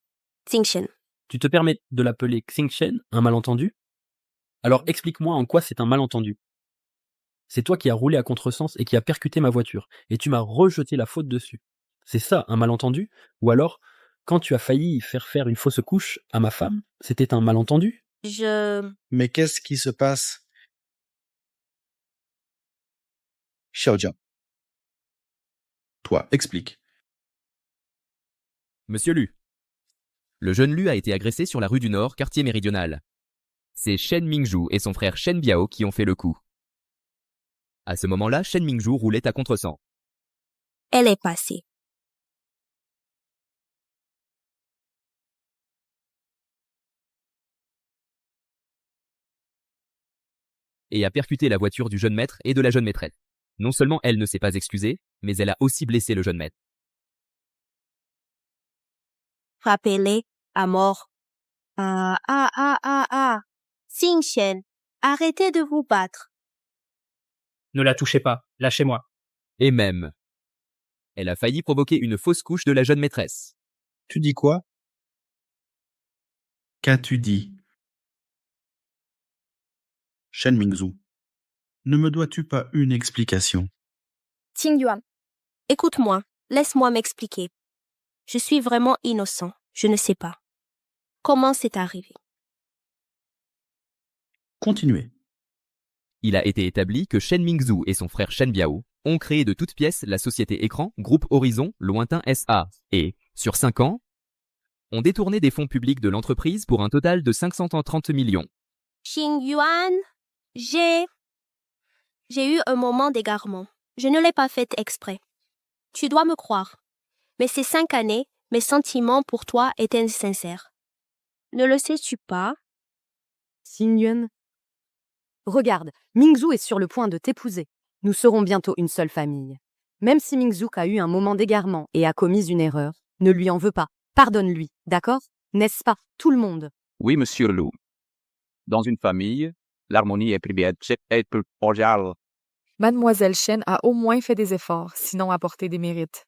Xingchen. Tu te permets de l'appeler Xingchen, un malentendu? Alors explique-moi en quoi c'est un malentendu. C'est toi qui as roulé à contresens et qui as percuté ma voiture, et tu m'as rejeté la faute dessus. C'est ça, un malentendu? Ou alors, quand tu as failli faire une fausse couche à ma femme, c'était un malentendu? Mais qu'est-ce qui se passe? Xiaojiang. Toi, explique. Monsieur Lu. Le jeune Lu a été agressé sur la rue du Nord, quartier méridional. C'est Shen Mingzhu et son frère Shen Biao qui ont fait le coup. À ce moment-là, Shen Mingzhu roulait à contresens. Elle est passée. Et a percuté la voiture du jeune maître et de la jeune maîtresse. Non seulement elle ne s'est pas excusée, mais elle a aussi blessé le jeune maître. Frappez-les à mort. Xingchen, arrêtez de vous battre. Ne la touchez pas, lâchez-moi. Et même, elle a failli provoquer une fausse couche de la jeune maîtresse. Tu dis quoi? Qu'as-tu dit? Shen Mingzhu, ne me dois-tu pas une explication? Qing Yuan. Écoute-moi, laisse-moi m'expliquer. Je suis vraiment innocent, je ne sais pas. Comment c'est arrivé? Continuez. Il a été établi que Shen Mingzhu et son frère Shen Biao ont créé de toutes pièces la société écran Groupe Horizon Lointain SA et, sur 5 ans, ont détourné des fonds publics de l'entreprise pour un total de 530 millions. Qing Yuan, j'ai eu un moment d'égarement. Je ne l'ai pas fait exprès. Tu dois me croire. Mais ces 5 années, mes sentiments pour toi étaient sincères. Ne le sais-tu pas? Xingyuan. Regarde, Mingzhu est sur le point de t'épouser. Nous serons bientôt une seule famille. Même si Mingzhu a eu un moment d'égarement et a commis une erreur, ne lui en veux pas. Pardonne-lui, d'accord? N'est-ce pas, tout le monde? Oui, monsieur Lu. Dans une famille, l'harmonie est primordiale. Mademoiselle Shen a au moins fait des efforts, sinon apporté des mérites.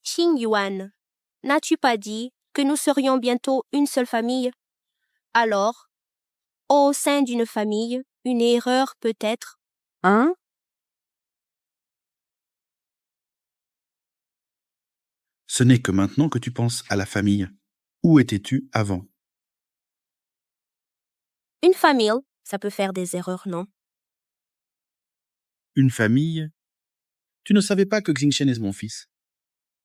Qing Yuan, n'as-tu pas dit que nous serions bientôt une seule famille? Alors, au sein d'une famille, une erreur peut être... Hein? Ce n'est que maintenant que tu penses à la famille. Où étais-tu avant? Une famille, ça peut faire des erreurs, non? Une famille? Tu ne savais pas que Xingchen est mon fils?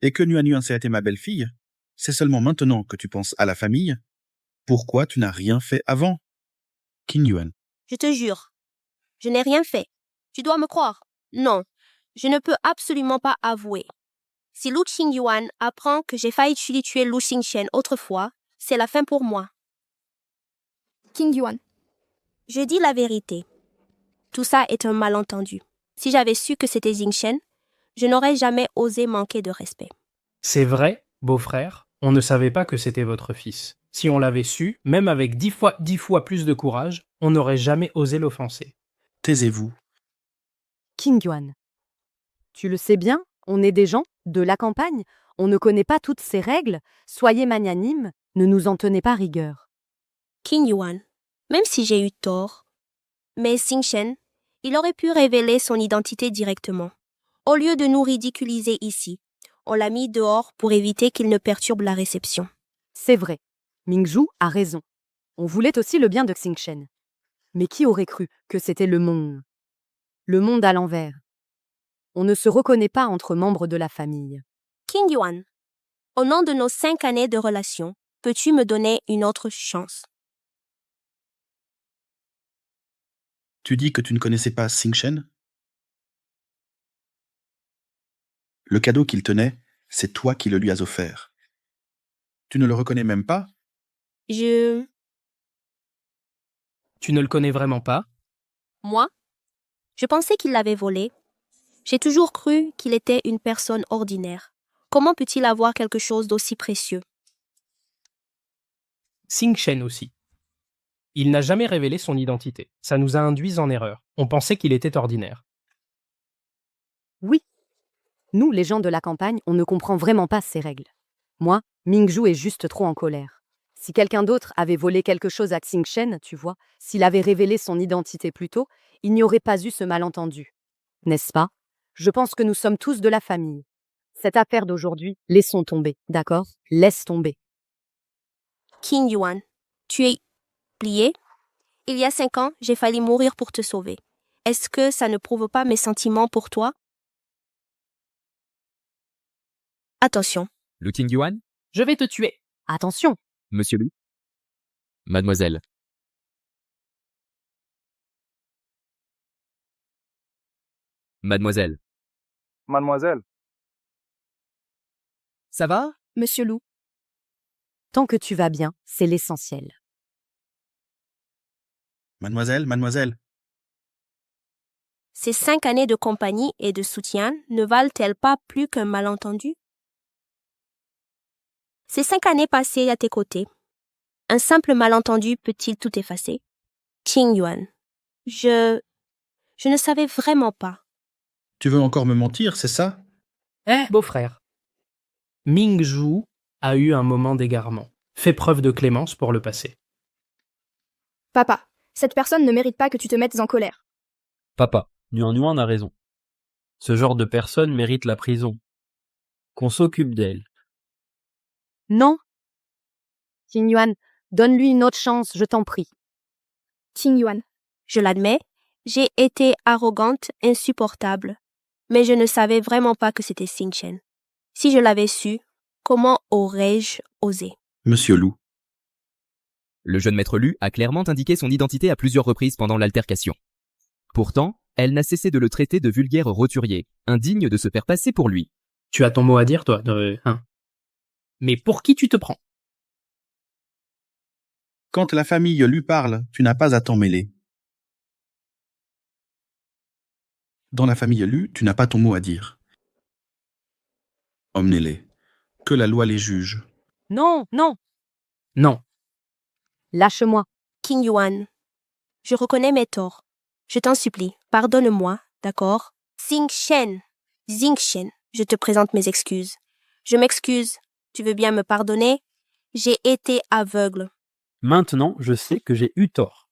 Et que Nuan a été ma belle-fille? C'est seulement maintenant que tu penses à la famille? Pourquoi tu n'as rien fait avant? Qing Yuan. Je te jure, je n'ai rien fait. Tu dois me croire. Non, je ne peux absolument pas avouer. Si Lu Qingyuan apprend que j'ai failli tuer Lu Xingchen autrefois, c'est la fin pour moi. Qing Yuan. Je dis la vérité. Tout ça est un malentendu. Si j'avais su que c'était Xingchen, je n'aurais jamais osé manquer de respect. C'est vrai, beau-frère, on ne savait pas que c'était votre fils. Si on l'avait su, même avec 10 fois plus de courage, on n'aurait jamais osé l'offenser. Taisez-vous. Qing Yuan. Tu le sais bien, on est des gens de la campagne, on ne connaît pas toutes ces règles, soyez magnanimes, ne nous en tenez pas rigueur. Qing Yuan, même si j'ai eu tort, mais Xingchen, il aurait pu révéler son identité directement. Au lieu de nous ridiculiser ici, on l'a mis dehors pour éviter qu'il ne perturbe la réception. C'est vrai. Mingzhu a raison. On voulait aussi le bien de Xingchen. Mais qui aurait cru que c'était le monde? Le monde à l'envers. On ne se reconnaît pas entre membres de la famille. King Yuan, au nom de nos 5 années de relation, peux-tu me donner une autre chance? Tu dis que tu ne connaissais pas Xingchen? Le cadeau qu'il tenait, c'est toi qui le lui as offert. Tu ne le reconnais même pas? Tu ne le connais vraiment pas? Moi? Je pensais qu'il l'avait volé. J'ai toujours cru qu'il était une personne ordinaire. Comment peut-il avoir quelque chose d'aussi précieux? Xingchen aussi. Il n'a jamais révélé son identité. Ça nous a induits en erreur. On pensait qu'il était ordinaire. Oui. Nous, les gens de la campagne, on ne comprend vraiment pas ces règles. Moi, Mingzhu est juste trop en colère. Si quelqu'un d'autre avait volé quelque chose à Xingchen, tu vois, s'il avait révélé son identité plus tôt, il n'y aurait pas eu ce malentendu. N'est-ce pas? Je pense que nous sommes tous de la famille. Cette affaire d'aujourd'hui, laissons tomber, d'accord? Laisse tomber. King Yuan, tu es plié? Il y a 5 ans, j'ai failli mourir pour te sauver. Est-ce que ça ne prouve pas mes sentiments pour toi? Attention. Le King Yuan? Je vais te tuer. Attention. Monsieur Lu? Mademoiselle. Mademoiselle. Mademoiselle. Ça va? Monsieur Lou. Tant que tu vas bien, c'est l'essentiel. Mademoiselle, mademoiselle. Ces 5 années de compagnie et de soutien ne valent-elles pas plus qu'un malentendu? Ces 5 années passées à tes côtés, un simple malentendu peut-il tout effacer? King Yuan, je ne savais vraiment pas. Tu veux encore me mentir, c'est ça? Beau-frère. Mingzhu a eu un moment d'égarement. Fais preuve de clémence pour le passé. Papa, cette personne ne mérite pas que tu te mettes en colère. Papa, Yuan Yuan a raison. Ce genre de personne mérite la prison. Qu'on s'occupe d'elle. Non. King Yuan, donne-lui une autre chance, je t'en prie. King Yuan. Je l'admets, j'ai été arrogante, insupportable, mais je ne savais vraiment pas que c'était Xingchen. Si je l'avais su, comment aurais-je osé? Monsieur Lou. Le jeune maître Lu a clairement indiqué son identité à plusieurs reprises pendant l'altercation. Pourtant, elle n'a cessé de le traiter de vulgaire roturier, indigne de se faire passer pour lui. Tu as ton mot à dire, toi, hein? Mais pour qui tu te prends? Quand la famille Lu parle, tu n'as pas à t'en mêler. Dans la famille Lu, tu n'as pas ton mot à dire. Emmenez-les. Que la loi les juge. Non, non. Non. Lâche-moi. King Yuan, je reconnais mes torts. Je t'en supplie, pardonne-moi, d'accord? Xingchen, je te présente mes excuses. Je m'excuse. Tu veux bien me pardonner? J'ai été aveugle. Maintenant, je sais que j'ai eu tort.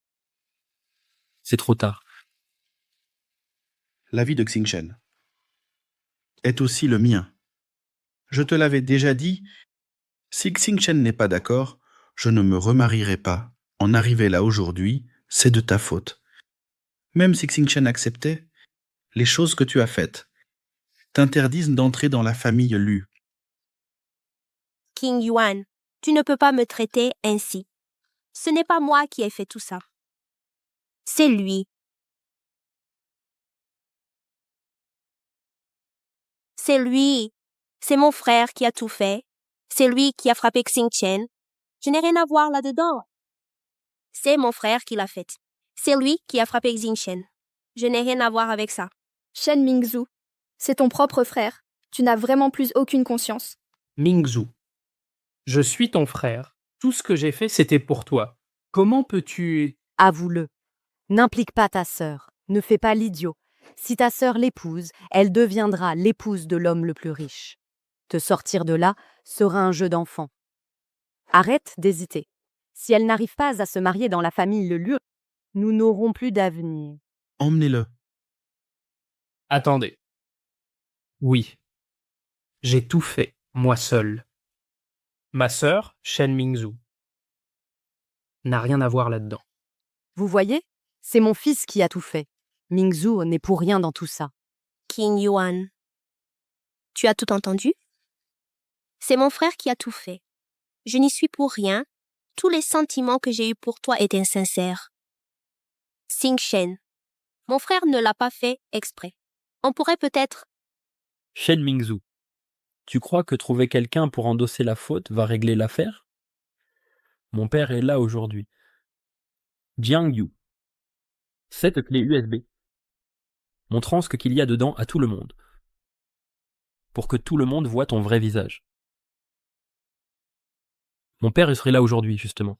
C'est trop tard. L'avis de Xingchen est aussi le mien. Je te l'avais déjà dit, si Xingchen n'est pas d'accord, je ne me remarierai pas. En arriver là aujourd'hui, c'est de ta faute. Même si Xingchen acceptait, les choses que tu as faites t'interdisent d'entrer dans la famille Lu. King Yuan, tu ne peux pas me traiter ainsi. Ce n'est pas moi qui ai fait tout ça. C'est lui. C'est lui. C'est mon frère qui a tout fait. C'est lui qui a frappé Xingchen. Je n'ai rien à voir là-dedans. C'est mon frère qui l'a fait. C'est lui qui a frappé Xingchen. Je n'ai rien à voir avec ça. Shen Mingzhu, c'est ton propre frère. Tu n'as vraiment plus aucune conscience. Mingzhu, je suis ton frère. Tout ce que j'ai fait, c'était pour toi. Comment peux-tu... Avoue-le. N'implique pas ta sœur. Ne fais pas l'idiot. Si ta sœur l'épouse, elle deviendra l'épouse de l'homme le plus riche. Te sortir de là sera un jeu d'enfant. Arrête d'hésiter. Si elle n'arrive pas à se marier dans la famille Lu, nous n'aurons plus d'avenir. Emmenez-le. Attendez. Oui. J'ai tout fait, moi seul. Ma sœur, Shen Mingzhu, n'a rien à voir là-dedans. Vous voyez, c'est mon fils qui a tout fait. Mingzhu n'est pour rien dans tout ça. King Yuan, tu as tout entendu? C'est mon frère qui a tout fait. Je n'y suis pour rien. Tous les sentiments que j'ai eus pour toi étaient sincères. Xing Shen, mon frère ne l'a pas fait exprès. On pourrait peut-être... Shen Mingzhu, tu crois que trouver quelqu'un pour endosser la faute va régler l'affaire? Mon père est là aujourd'hui. Jiang Yu, cette clé USB, montrant ce qu'il y a dedans à tout le monde, pour que tout le monde voit ton vrai visage. Mon père serait là aujourd'hui, justement.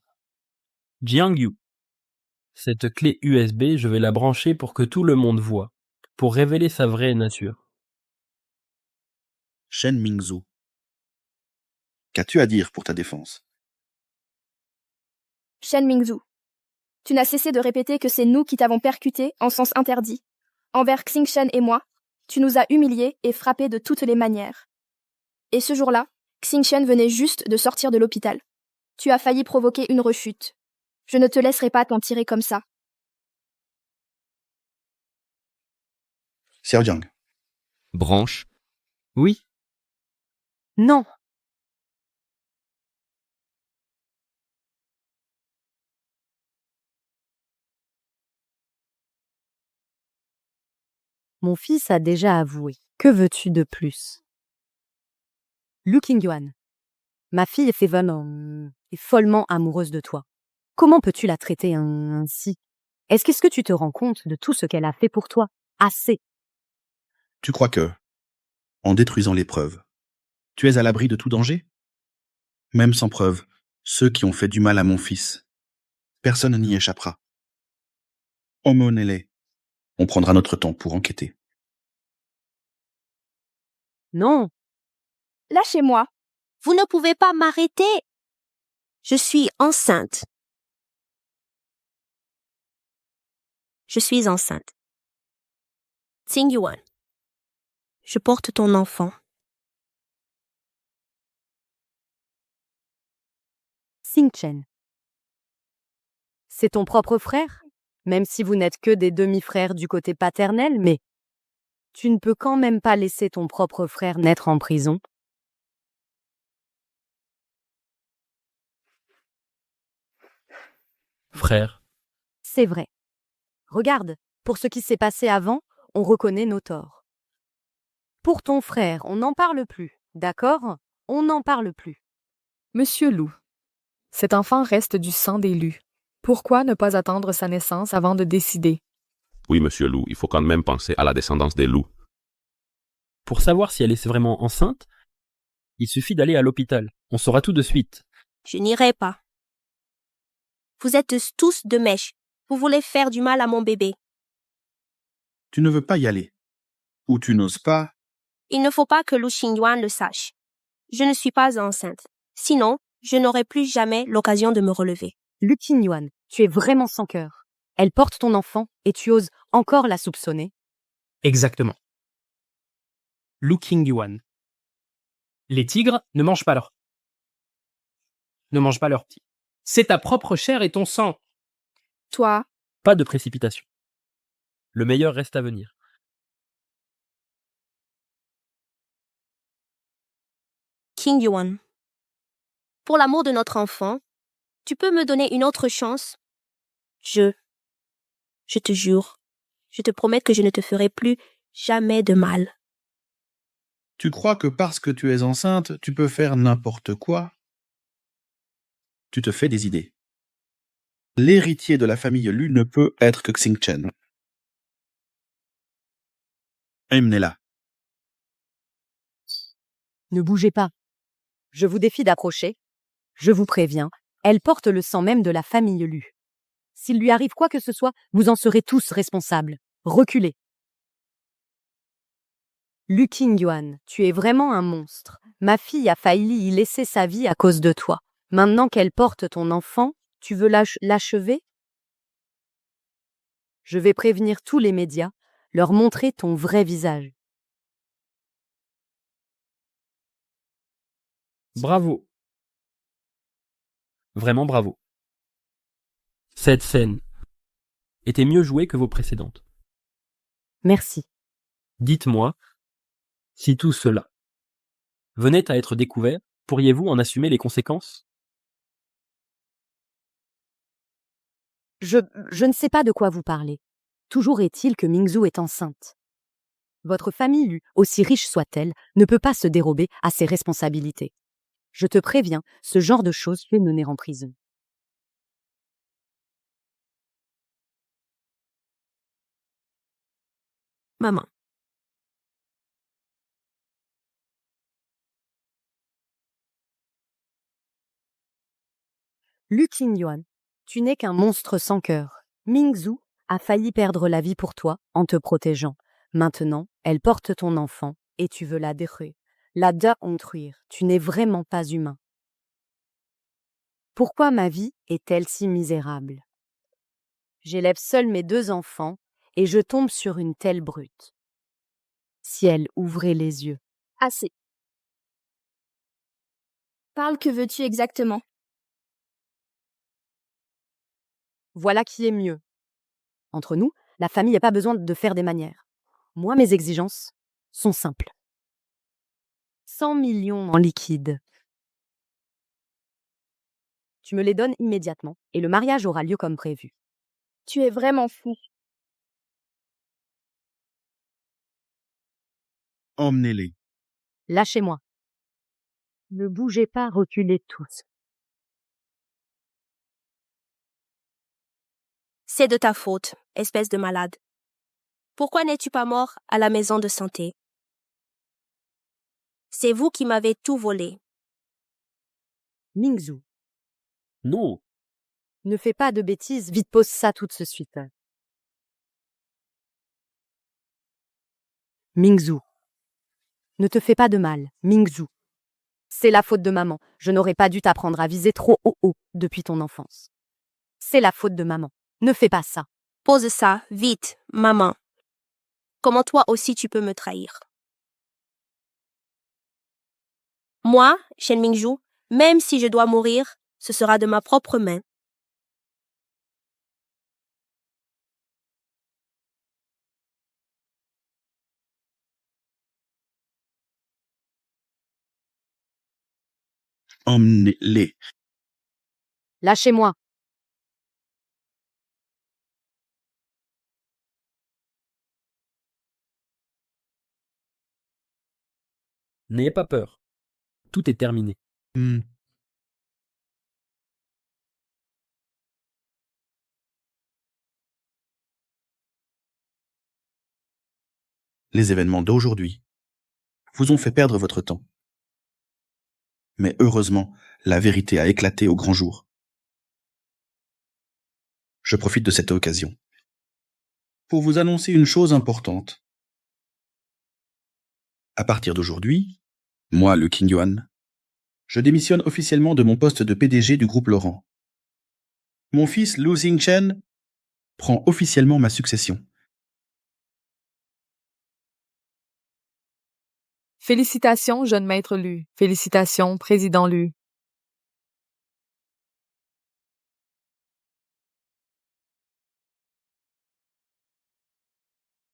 Jiang Yu, cette clé USB, je vais la brancher pour que tout le monde voit, pour révéler sa vraie nature. Shen Mingzhu. Qu'as-tu à dire pour ta défense? Shen Mingzhu, tu n'as cessé de répéter que c'est nous qui t'avons percuté en sens interdit. Envers Xing Shen et moi, tu nous as humiliés et frappés de toutes les manières. Et ce jour-là, Xing Shen venait juste de sortir de l'hôpital. Tu as failli provoquer une rechute. Je ne te laisserai pas t'en tirer comme ça. Xiao Jiang. Branche. Oui. Non. Mon fils a déjà avoué. Que veux-tu de plus? Lu Qingyuan, ma fille Feven est follement amoureuse de toi. Comment peux-tu la traiter ainsi? Est-ce que tu te rends compte de tout ce qu'elle a fait pour toi? Assez. Tu crois que, en détruisant les preuves, tu es à l'abri de tout danger? Même sans preuve, ceux qui ont fait du mal à mon fils, personne n'y échappera. Emmenez-les. On prendra notre temps pour enquêter. Non. Lâchez-moi. Vous ne pouvez pas m'arrêter. Je suis enceinte. Je suis enceinte. Xing Yuan, je porte ton enfant. Xing Chen. C'est ton propre frère? Même si vous n'êtes que des demi-frères du côté paternel, mais tu ne peux quand même pas laisser ton propre frère naître en prison. Frère. C'est vrai. Regarde, pour ce qui s'est passé avant, on reconnaît nos torts. Pour ton frère, on n'en parle plus, d'accord? On n'en parle plus. Monsieur Lou, cet enfant reste du sang des Lus. Pourquoi ne pas attendre sa naissance avant de décider? Oui, monsieur Lou, il faut quand même penser à la descendance des loups. Pour savoir si elle est vraiment enceinte, il suffit d'aller à l'hôpital. On saura tout de suite. Je n'irai pas. Vous êtes tous de mèche. Vous voulez faire du mal à mon bébé. Tu ne veux pas y aller. Ou tu n'oses pas. Il ne faut pas que Lu Xingyuan le sache. Je ne suis pas enceinte. Sinon, je n'aurai plus jamais l'occasion de me relever. Lu Qingyuan, tu es vraiment sans cœur. Elle porte ton enfant et tu oses encore la soupçonner. Exactement. Lu Qingyuan. Les tigres ne mangent pas leurs petits. C'est ta propre chair et ton sang. Toi. Pas de précipitation. Le meilleur reste à venir. King Yuan, pour l'amour de notre enfant, tu peux me donner une autre chance? Je te jure, je te promets que je ne te ferai plus jamais de mal. Tu crois que parce que tu es enceinte, tu peux faire n'importe quoi? Tu te fais des idées. L'héritier de la famille Lu ne peut être que Xing Chen. Emmenez-la. Ne bougez pas. Je vous défie d'approcher. Je vous préviens, elle porte le sang même de la famille Lu. S'il lui arrive quoi que ce soit, vous en serez tous responsables. Reculez. Lu Qingyuan, tu es vraiment un monstre. Ma fille a failli y laisser sa vie à cause de toi. Maintenant qu'elle porte ton enfant, tu veux l'achever? Je vais prévenir tous les médias, leur montrer ton vrai visage. Bravo. Vraiment bravo. Cette scène était mieux jouée que vos précédentes. Merci. Dites-moi, si tout cela venait à être découvert, pourriez-vous en assumer les conséquences? Je ne sais pas de quoi vous parlez. Toujours est-il que Mingzhu est enceinte. Votre famille, Lu, aussi riche soit-elle, ne peut pas se dérober à ses responsabilités. Je te préviens, ce genre de choses peut mener en prison. Maman. Lu Qingyuan, tu n'es qu'un monstre sans cœur. Mingzhu a failli perdre la vie pour toi en te protégeant. Maintenant, elle porte ton enfant et tu veux la détruire. La détruire. Tu n'es vraiment pas humain. Pourquoi ma vie est-elle si misérable? J'élève seule mes 2 enfants et je tombe sur une telle brute. Ciel, ouvrez les yeux. Assez. Parle, que veux-tu exactement? Voilà qui est mieux. Entre nous, la famille n'a pas besoin de faire des manières. Moi, mes exigences sont simples. 100 millions en liquide. Tu me les donnes immédiatement et le mariage aura lieu comme prévu. Tu es vraiment fou. Emmenez-les. Lâchez-moi. Ne bougez pas, reculez tous. C'est de ta faute, espèce de malade. Pourquoi n'es-tu pas mort à la maison de santé? C'est vous qui m'avez tout volé. Mingzhu. Non. Ne fais pas de bêtises, vite pose ça tout de suite. Mingzhu. Ne te fais pas de mal, Mingzhu. C'est la faute de maman. Je n'aurais pas dû t'apprendre à viser trop haut depuis ton enfance. C'est la faute de maman. Ne fais pas ça. Pose ça, vite, maman. Comment toi aussi tu peux me trahir? Moi, Shen Mingzhu, même si je dois mourir, ce sera de ma propre main. Emmenez-les. Lâchez-moi. N'ayez pas peur. Tout est terminé. Les événements d'aujourd'hui vous ont fait perdre votre temps. Mais heureusement, la vérité a éclaté au grand jour. Je profite de cette occasion pour vous annoncer une chose importante. À partir d'aujourd'hui, moi, le Qingyuan, je démissionne officiellement de mon poste de PDG du groupe Laurent. Mon fils Lu Xingchen prend officiellement ma succession. Félicitations, jeune maître Lu. Félicitations, président Lu.